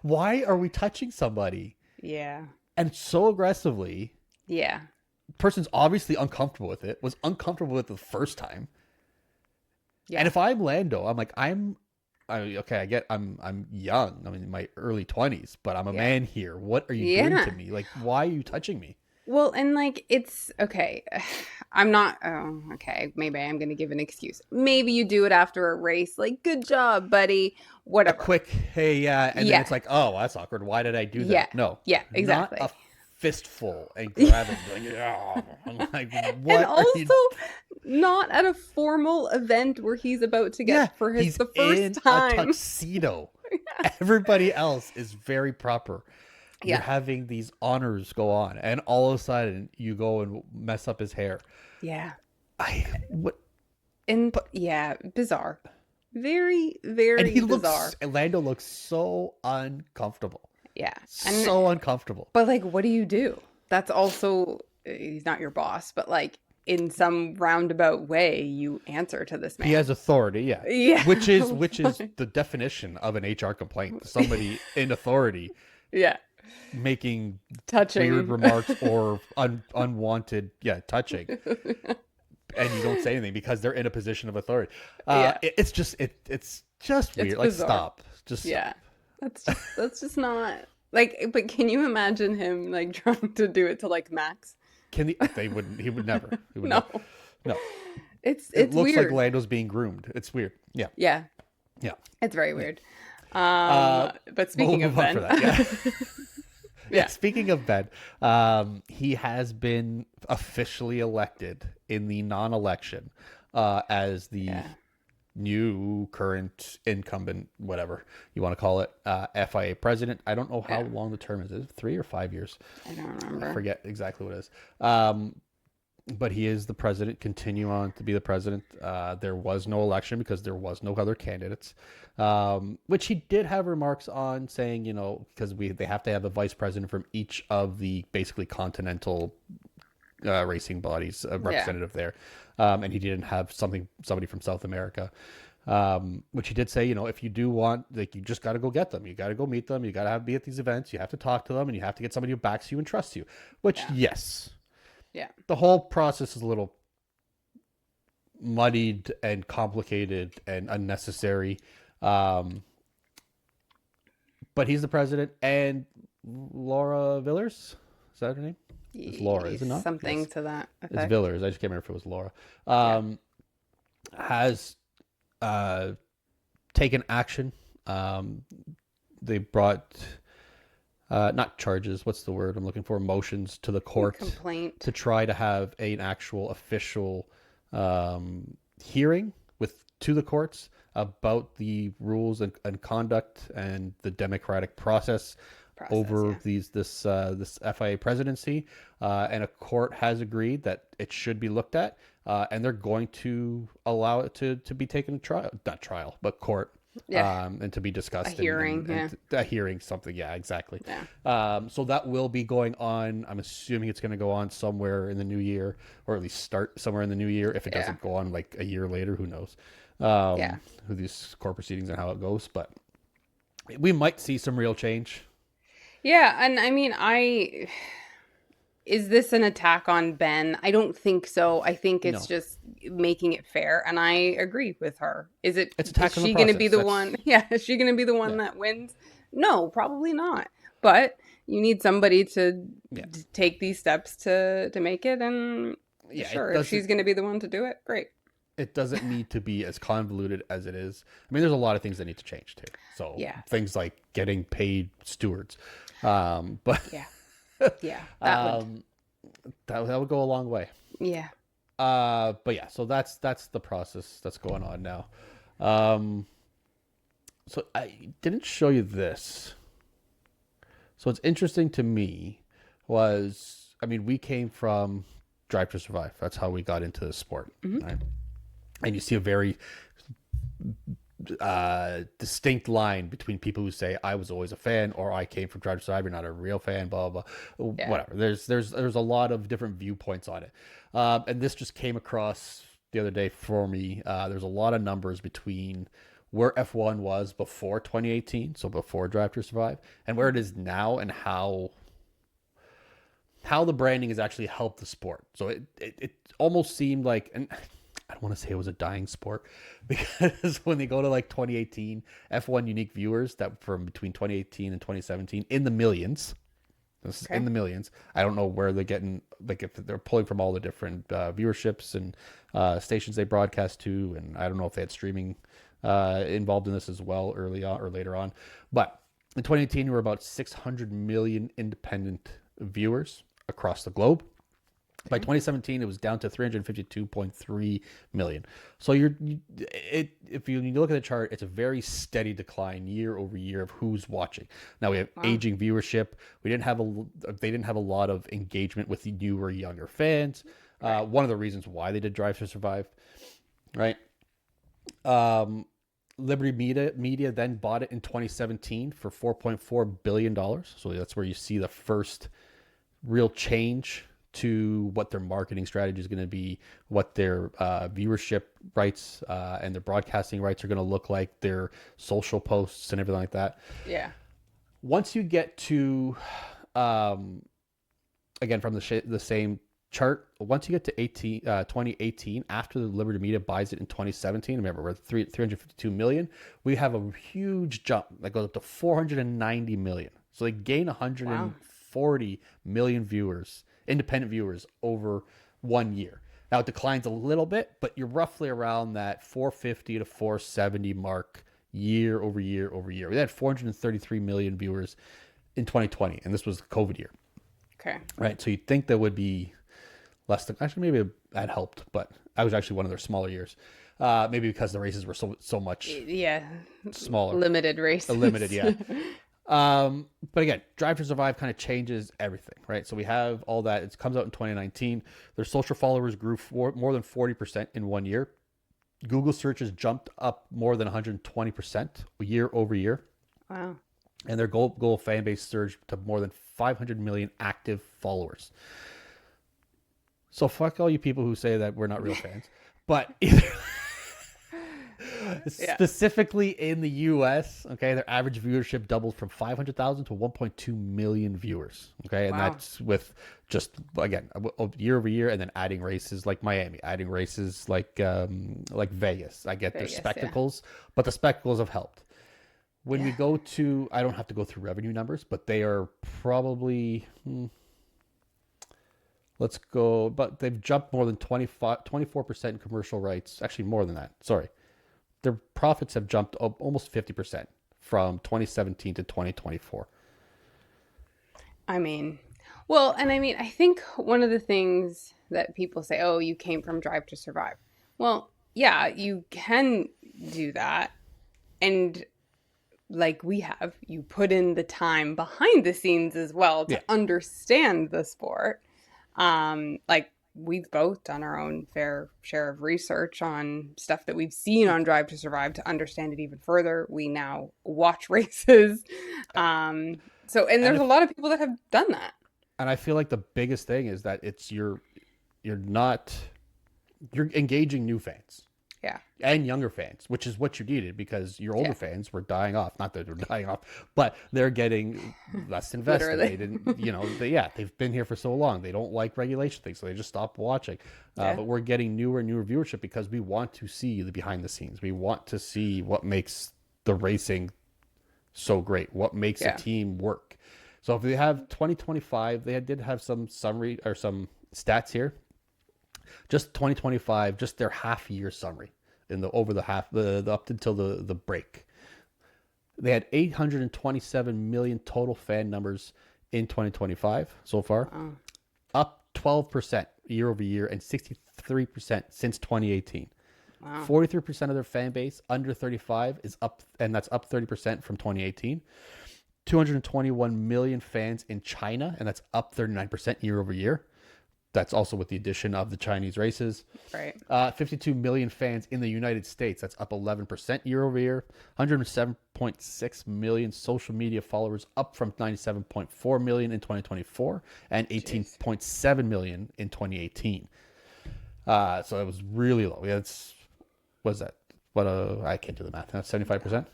why are we touching somebody Yeah. and so aggressively? Yeah. Person's obviously uncomfortable with it. Was uncomfortable with it the first time. Yeah. And if I'm Lando, I'm like okay. I get I'm young. I'm in my early 20s, but I'm a man here. What are you doing to me? Like, why are you touching me? Well, and like, it's okay. I'm not, oh, okay. Maybe I am going to give an excuse. Maybe you do it after a race. Like, good job, buddy. Whatever. A quick, hey, yeah. And then it's like, oh, that's awkward. Why did I do that? Yeah. No. Yeah, exactly. Not a fistful and grabbing. Like, oh. I'm like, what? And also, not at a formal event where he's about to get for the first time. A tuxedo. Everybody else is very proper. You're having these honors go on, and all of a sudden you go and mess up his hair. Yeah. Bizarre. Very, very bizarre. And Lando looks so uncomfortable. Yeah. So uncomfortable. But like, what do you do? That's also, he's not your boss, but like, in some roundabout way, you answer to this man. He has authority, yeah. Yeah. Which is the definition of an HR complaint. Somebody in authority. Yeah. Making touching weird remarks or unwanted touching. And you don't say anything because they're in a position of authority. It's just weird. Like, bizarre. Stop. That's just not like. But can you imagine him like trying to do it to like Max? He would never. No. It looks weird. like Lando's being groomed. It's weird. Yeah. It's very weird. But speaking of Ben, speaking of Ben, he has been officially elected in the non-election as the new current incumbent, whatever you want to call it, FIA president. I don't know how long the term is. Is it 3 or 5 years? I don't remember. I forget exactly what it is. But he is the president, continue on to be the president. There was no election because there was no other candidates, which he did have remarks on saying, because they have to have a vice president from each of the basically continental racing bodies representative there. And he didn't have somebody from South America, which he did say, if you do want, like, you just got to go get them. You got to go meet them. You got to be at these events. You have to talk to them, and you have to get somebody who backs you and trusts you, which, yes. Yeah. The whole process is a little muddied and complicated and unnecessary. But he's the president, and Laura Villers, is that her name? It's Laura, is it not? Something to that effect. It's Villers. I just can't remember if it was Laura. Has taken action. They brought not charges. What's the word I'm looking for? Motions to the court. Complaint. To try to have an actual official hearing to the courts about the rules and conduct and the democratic process over this FIA presidency, and a court has agreed that it should be looked at, and they're going to allow it to be taken to court. And to be discussed. A hearing, a hearing, something, exactly. Yeah. So that will be going on. I'm assuming it's going to go on somewhere in the new year, or at least start somewhere in the new year. If it doesn't go on like a year later, who knows? Who these court proceedings and how it goes. But we might see some real change. Yeah, and I mean, I is this an attack on Ben? I don't think so. I think it's No, just making it fair, and I agree with her. it's Is attack on the she going to be process. the one? That's Yeah, is she going to be the one yeah, that wins? No, probably not. But you need somebody to yeah, take these steps to make it, and yeah. sure, if she's going to be the one to do it, great. It doesn't need to be as convoluted as it is. I mean, there's a lot of things that need to change too. So Yeah, things like getting paid stewards, but yeah, yeah. That would, um, that would go a long way. yeah. But yeah, so that's the process that's going on now. Um, so I didn't show you this. So what's interesting to me was, I mean, we came from Drive to Survive. That's how we got into the sport, Hmm. right? And you see a very distinct line between people who say I was always a fan or I came from Drive to Survive. You're not a real fan, blah blah blah. Yeah. Whatever. There's a lot of different viewpoints on it, and this just came across the other day for me. There's a lot of numbers between where F1 was before 2018, so before Drive to Survive, and where it is now, and how the branding has actually helped the sport. So it almost seemed like, and I don't want to say it was a dying sport, because when they go to like 2018, F1 unique viewers that from between 2018 and 2017 in the millions. This is Okay. in the millions. I don't know where they're getting, like if they're pulling from all the different viewerships and stations they broadcast to, and I don't know if they had streaming involved in this as well early on or later on. But in 2018, we were about 600 million independent viewers across the globe. By Okay. 2017, it was down to 352.3 million. So if you look at the chart, it's a very steady decline year over year of who's watching. Now we have Wow. aging viewership. They didn't have a lot of engagement with the newer, younger fans. Right. One of the reasons why they did Drive to Survive, right? Um, Liberty Media then bought it in 2017 for $4.4 billion. So that's where you see the first real change to what their marketing strategy is going to be, what their viewership rights and their broadcasting rights are going to look like, their social posts and everything like that. Yeah. Once you get to, again, from the same chart, once you get to 2018, after the Liberty Media buys it in 2017, remember we're 352 million, we have a huge jump that goes up to 490 million. So they gain Wow. 140 million viewers, independent viewers, over 1 year. Now it declines a little bit, but you're roughly around that 450 to 470 mark year over year over year. We had 433 million viewers in 2020, and this was the COVID year, Okay. right? So you'd think that would be less than, actually maybe that helped, but I was actually one of their smaller years. Maybe because the races were so much Yeah. smaller, Limited races. limited, yeah. But again, Drive to Survive kind of changes everything, right? So we have all that. It comes out in 2019. Their social followers grew more than 40% in 1 year. Google searches jumped up more than 120% year over year. Wow. And their goal fan base surged to more than 500 million active followers. So fuck all you people who say that we're not real fans. But Yeah. specifically in the US, okay, their average viewership doubled from 500,000 to 1.2 million viewers. Okay, and Wow. that's with just, again, year over year, and then adding races like Miami, adding races like Vegas. I get their Vegas, yeah. spectacles, but the spectacles have helped. When we Yeah. go to, I don't have to go through revenue numbers, but they are probably, let's go, but they've jumped more than 24% in commercial rights. Actually, more than that. Sorry. Their profits have jumped up almost 50% from 2017 to 2024. I mean, well, and I mean, I think one of the things that people say, oh, you came from Drive to Survive. Well, yeah, you can do that. And like we have, you put in the time behind the scenes as well to Yeah. understand the sport. Like we've both done our own fair share of research on stuff that we've seen on Drive to Survive to understand it even further. We now watch races. So and And there's a if lot of people that have done that. and I feel like the biggest thing is that you're not, you're engaging new fans. Yeah. and younger fans, which is what you needed because your older fans were dying off. Not that they're dying off, but they're getting less invested. Literally. They didn't, they've been here for so long. They don't like regulation things, so they just stopped watching. But we're getting newer and newer viewership because we want to see the behind the scenes. We want to see what makes the racing so great, what makes a team work. So if they have 2025, they did have some summary or some stats here. Just 2025, just their half year summary over the half the up until the break. They had 827 million total fan numbers in 2025 so far, up 12% year over year and 63% since 2018. Wow. 43% of their fan base under 35 is up, and that's up 30% from 2018. 221 million fans in China, and that's up 39% year over year. That's also with the addition of the Chinese races. Right. 52 million fans in the United States. That's up 11% year over year. 107.6 million social media followers, up from 97.4 million in 2024 and 18.7 million in 2018. So it was really low. Yeah, what is that? I can't do the math. That's 75%?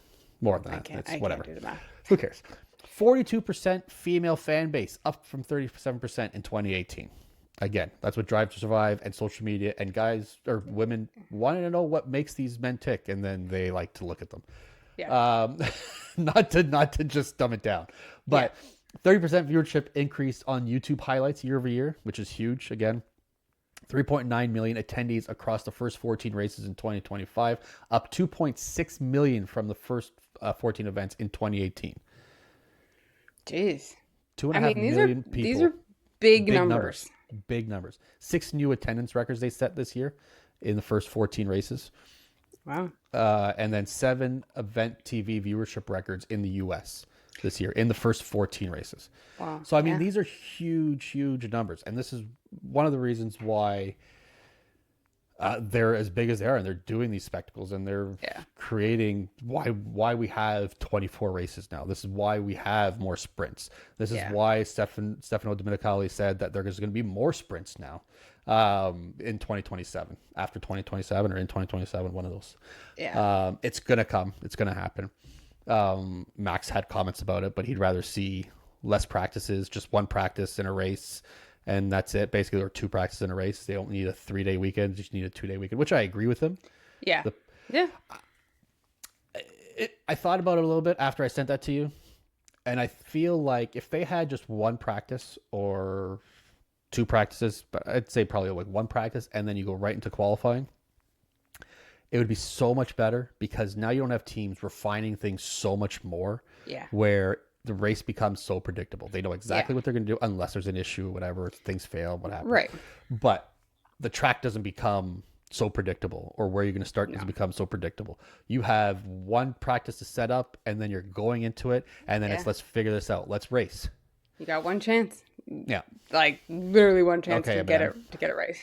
More than that. It's whatever. Can't do the math. Who cares? 42% female fan base, up from 37% in 2018. Again, that's what Drive to Survive and social media and guys or women wanting to know what makes these men tick, and then they like to look at them. Yeah. Not to just dumb it down, but 30% viewership increase on YouTube highlights year over year, which is huge. Again, 3.9 million attendees across the first 14 races in 2025, up 2.6 million from the first 14 events in 2018. Jeez. 2.5 million people. These are big numbers. Big numbers. 6 new attendance records they set this year in the first 14 races. Wow. And then 7 event TV viewership records in the U.S. this year in the first 14 races. Wow. So, I mean, these are huge, huge numbers. And this is one of the reasons why they're as big as they are, and they're doing these spectacles, and they're creating why we have 24 races now. This is why we have more sprints. This is why Stefano Domenicali said that there's going to be more sprints now in 2027, after 2027 or in 2027, one of those. It's going to come. It's going to happen. Max had comments about it, but he'd rather see less practices, just one practice in a race. And that's it. Basically, there are 2 practices in a race. They don't need a 3-day weekend. They just need a 2-day weekend, which I agree with him. Yeah. I thought about it a little bit after I sent that to you. And I feel like if they had just one practice or 2 practices, but I'd say probably like 1 practice, and then you go right into qualifying, it would be so much better because now you don't have teams refining things so much more. Yeah. Where the race becomes so predictable. They know exactly what they're going to do unless there's an issue, whatever, things fail, what happens. Right. But the track doesn't become so predictable, or where you're going to start doesn't become so predictable. You have one practice to set up, and then you're going into it, and then it's let's figure this out. Let's race. You got one chance. Yeah. Like literally one chance to get it right.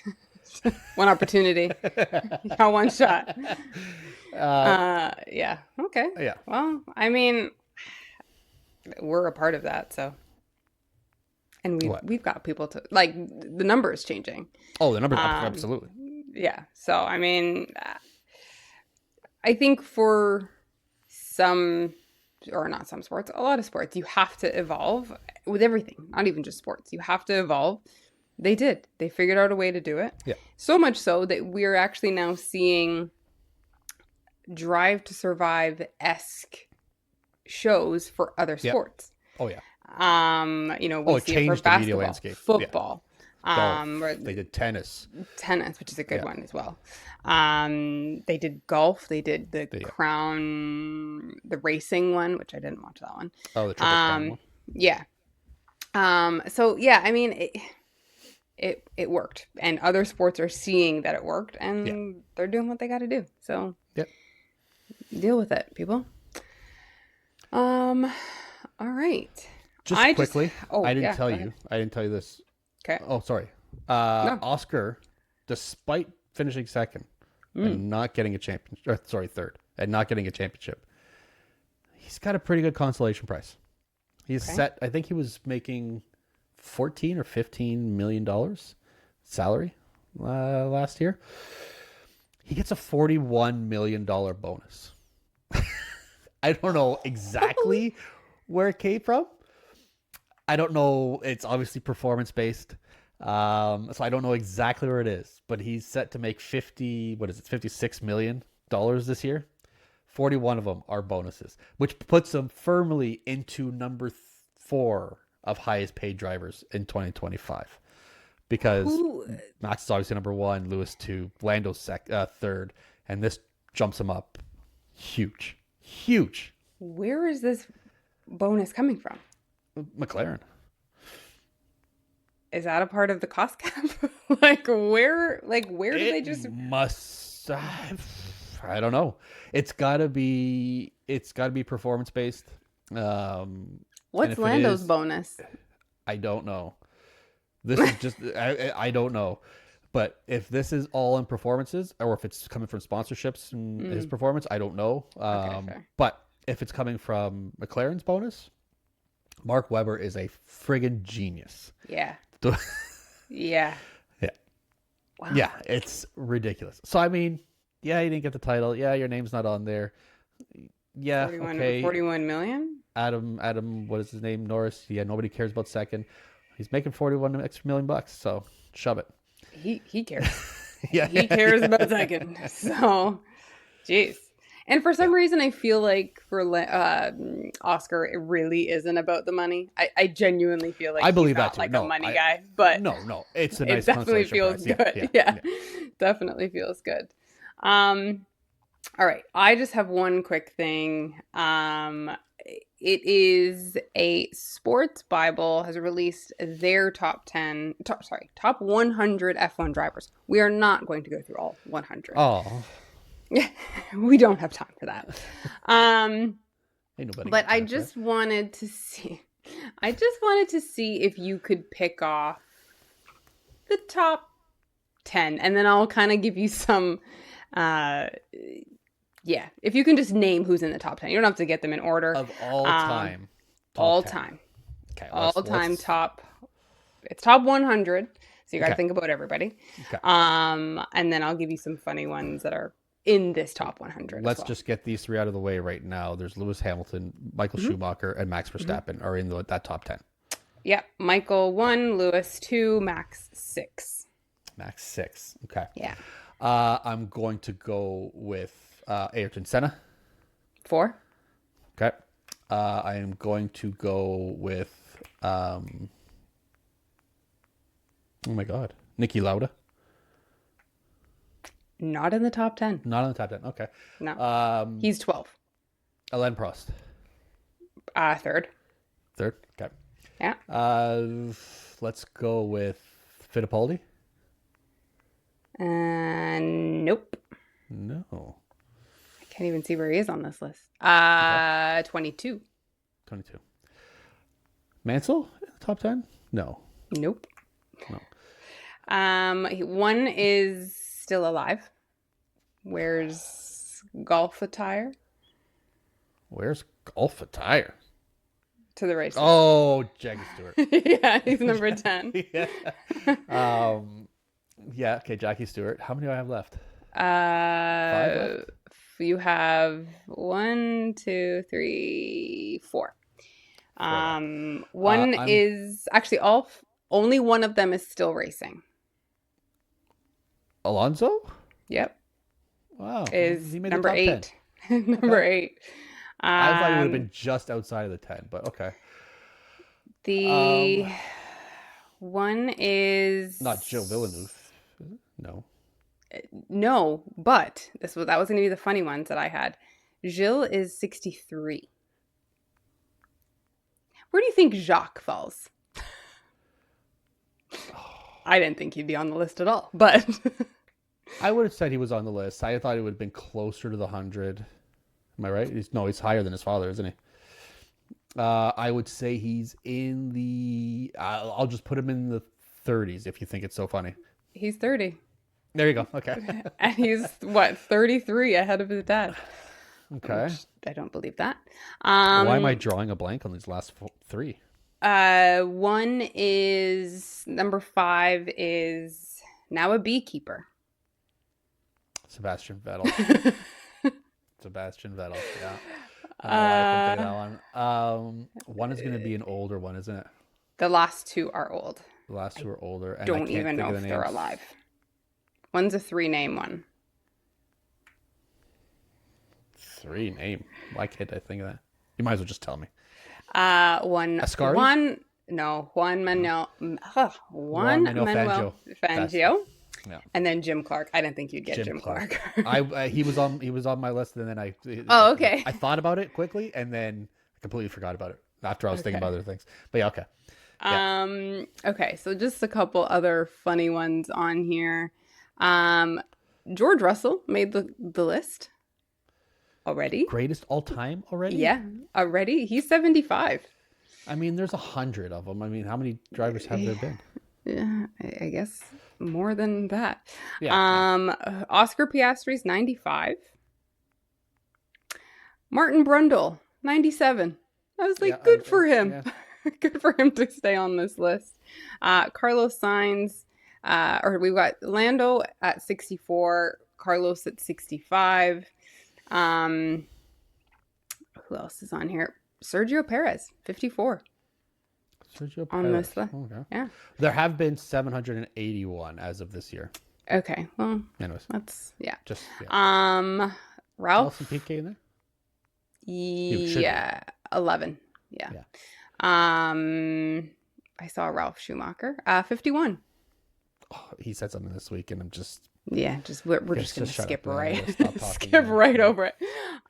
One opportunity. You got one shot. Yeah. Okay. Yeah. Well, I mean, we're a part of that, so, and we've got people to like. The number is changing. Oh, the number, absolutely. Yeah. So I mean, I think for some, or not some sports, a lot of sports, you have to evolve with everything. Not even just sports. You have to evolve. They did. They figured out a way to do it. Yeah. So much so that we're actually now seeing Drive to Survive-esque shows for other sports. Oh yeah. We see it for basketball, football. Golf. They did tennis, which is a good one as well. They did golf. They did the crown, the racing one, which I didn't watch that one. Oh, the triple crown one. Yeah. So yeah, I mean, it worked, and other sports are seeing that it worked, and they're doing what they got to do. So deal with it, people. All right. I didn't tell you this. Okay. Oh, sorry. No. Oscar, despite finishing second and not getting a third and not getting a championship, he's got a pretty good consolation prize. He's set. I think he was making $14 or $15 million salary last year. He gets a $41 million bonus. I don't know exactly where it came from. I don't know. It's obviously performance based. So I don't know exactly where it is, but he's set to make $56 million this year. 41 of them are bonuses, which puts him firmly into number 4 of highest paid drivers in 2025. Because Who? Max is obviously number 1, Lewis 2, Lando third, and this jumps him up huge, huge. Where is this bonus coming from? McLaren. Is that a part of the cost cap? Like where? Like where do they just? Must. I don't know. It's gotta be. It's gotta be performance based. What's Lando's bonus? I don't know. This is just. I don't know. But if this is all in performances, or if it's coming from sponsorships and his performance, I don't know. Okay, but if it's coming from McLaren's bonus, Mark Webber is a friggin' genius. Yeah. Yeah. Yeah. Wow. Yeah, it's ridiculous. So I mean, yeah, you didn't get the title. Yeah, your name's not on there. Yeah, 41 million? Adam, what is his name? Norris. Yeah, nobody cares about second. He's making 41 extra million bucks, so shove it. He cares. Yeah. He cares about second. So, jeez. And for some reason, I feel like for Oscar, it really isn't about the money. I genuinely feel like I believe he's not that too. like No, a money guy, but no, it's a nice it definitely consolation feels prize. good. Yeah. Definitely feels good. All right, I just have one quick thing. It is a Sports Bible has released their top 100 F1 drivers. We are not going to go through all 100. Oh, Yeah, we don't have time for that. ain't nobody. But I just wanted to see if you could pick off the top 10, and then I'll kind of give you some yeah, if you can just name who's in the top 10. You don't have to get them in order. Of all time. All 10. time. Okay. All time top. It's top 100. So you got to think about everybody. Okay. And then I'll give you some funny ones that are in this top 100. Let's just get these 3 out of the way right now. There's Lewis Hamilton, Michael Schumacher, and Max Verstappen are in that top 10. Yeah. Michael 1, Lewis 2, Max 6. Max 6. Okay. Yeah. I'm going to go with Ayrton Senna. 4. Okay. I am going to go with oh my god, Niki Lauda. Not in the top 10. Not in the top 10. Okay. No. He's 12. Alain Prost. 3rd. 3rd. Okay. Yeah. Let's go with Fittipaldi. Nope. No. I can't even see where he is on this list. 22. 22. Mansell in the top 10? No. Nope. No. 1 is still alive. Wears golf attire. Where's golf attire? To the race. Oh, Jackie Stewart. Yeah, he's number 10. Yeah. Yeah, okay, Jackie Stewart. How many do I have left? 5 left? You have 1, 2, 3, 4. One is actually only one of them is still racing. Alonso? Yep. Wow. Is he made number the top 8. Number 8. I thought he would have been just outside of the 10, but okay. The one is not Gilles Villeneuve. No. No, but that was going to be the funny ones that I had. Gilles is 63. Where do you think Jacques falls? I didn't think he'd be on the list at all, but I would have said he was on the list. I thought he would have been closer to the 100. Am I right? He's higher than his father, isn't he? I would say he's in the... I'll just put him in the 30s if you think it's so funny. He's 30. There you go. Okay. And he's, 33 ahead of his dad. Okay. I don't believe that. Why am I drawing a blank on these last 3? 1 is... Number 5 is now a beekeeper. Sebastian Vettel. Sebastian Vettel. Yeah. I don't know why I couldn't think of that one. One is going to be an older one, isn't it? The last two are old. The last two are older, and I Don't can't even think know of the if they're names. alive. One's a 3-name one. 3-name? Why can't I think of that? You might as well just tell me. Ascari? Juan Manuel Fangio. Yeah. And then Jim Clark. I didn't think you'd get Jim Clark. He was on my list, and then okay. I thought about it quickly, and then I completely forgot about it after I was thinking about other things. But yeah, okay. Yeah. Okay, so just a couple other funny ones on here. George Russell made the list already. Greatest all time already? Yeah, already. He's 75. I mean, there's 100 of them. I mean, how many drivers have there been? Yeah, I guess more than that. Yeah. Oscar Piastri's 95. Martin Brundle, 97. I was like, good for him. Yeah. Good for him to stay on this list. Carlos Sainz, or we've got Lando at 64, Carlos at 65. Who else is on here? Sergio Perez, 54. Sergio Perez. On this list. Okay. Yeah. There have been 781 as of this year. Okay. Well, anyways. That's, yeah. Just, yeah. Ralph. Nelson Piquet in there? Yeah. 11. Yeah. I saw Ralph Schumacher, 51. Oh, he said something this week, and I'm just... Yeah, we're just going to skip skip right over it.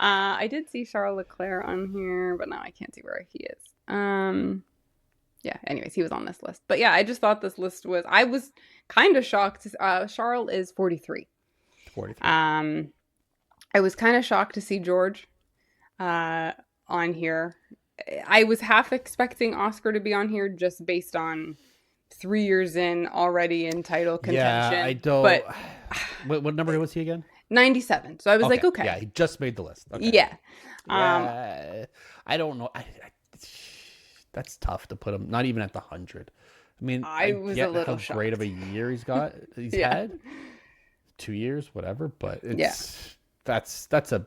I did see Charles Leclerc on here, but now I can't see where he is. Yeah, anyways, he was on this list. But yeah, I just thought this list I was kind of shocked. Charles is 43. 43. I was kind of shocked to see George on here. I was half expecting Oscar to be on here just based on 3 years in already in title contention. Yeah, I don't. But what number was he again? 97. So I was like, okay. Yeah, he just made the list. Okay. Yeah. I don't know. That's tough to put him. Not even at the 100. I mean, I was a little how great of a year he's had. 2 years, whatever. But that's a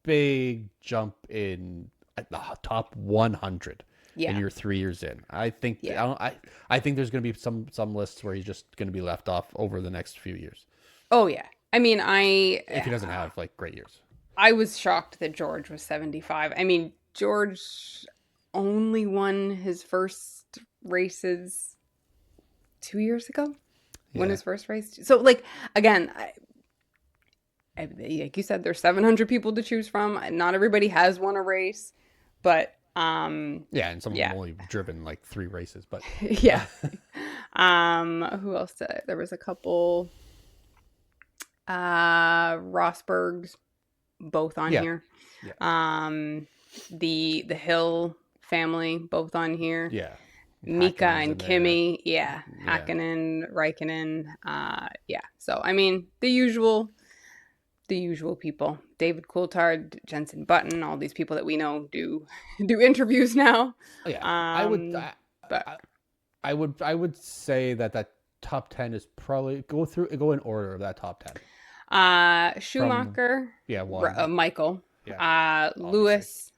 big jump in the top 100. Yeah. And you're 3 years in. I think I think there's going to be some lists where he's just going to be left off over the next few years. Oh yeah. I mean, if he doesn't have like great years. I was shocked that George was 75. I mean, George only won his first races 2 years ago. Won his first race. So like again, like you said, there's 700 people to choose from. Not everybody has won a race, but and some of them only driven like 3 races, but yeah. Who else did it? There was a couple Rosbergs both on here. Yeah. The Hill family both on here. Yeah. Mika and Kimi, Hakkinen, Raikkonen, So I mean the usual people. David Coulthard, Jensen Button, all these people that we know do interviews now. Oh, yeah, I would say that top 10 is probably go in order of that top 10. Schumacher, Michael, Lewis,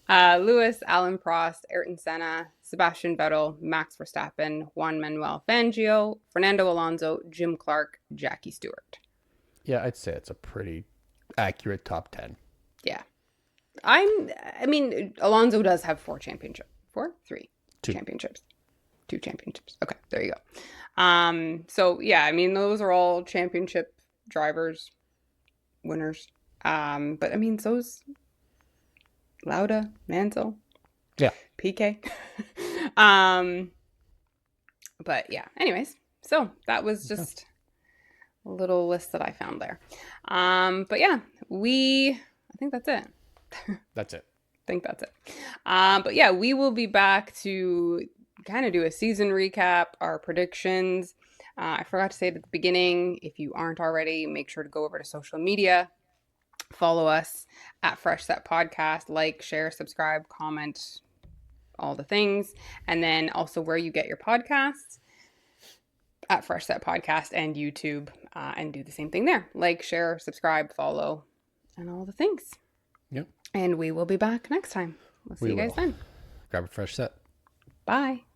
Alan Prost, Ayrton Senna, Sebastian Vettel, Max Verstappen, Juan Manuel Fangio, Fernando Alonso, Jim Clark, Jackie Stewart. Yeah, I'd say it's a pretty accurate top 10. Yeah. I mean, Alonso does have 3 championships. 2 championships. 2 championships. Okay, there you go. So yeah, I mean, those are all championship drivers, winners. But I mean, so's Lauda, Mansell. Yeah. PK. But yeah, anyways, so that was just a little list that I found there. But yeah, I think that's it. That's it. I think that's it. But yeah, we will be back to kind of do a season recap, our predictions. I forgot to say it at the beginning, if you aren't already, make sure to go over to social media. Follow us at Fresh Set Podcast. Like, share, subscribe, comment, all the things. And then also where you get your podcasts. at Fresh Set Podcast and YouTube, and do the same thing there. Like, share, subscribe, follow, and all the things. Yep. And we will be back next time. We'll see you guys then. Grab a fresh set. Bye.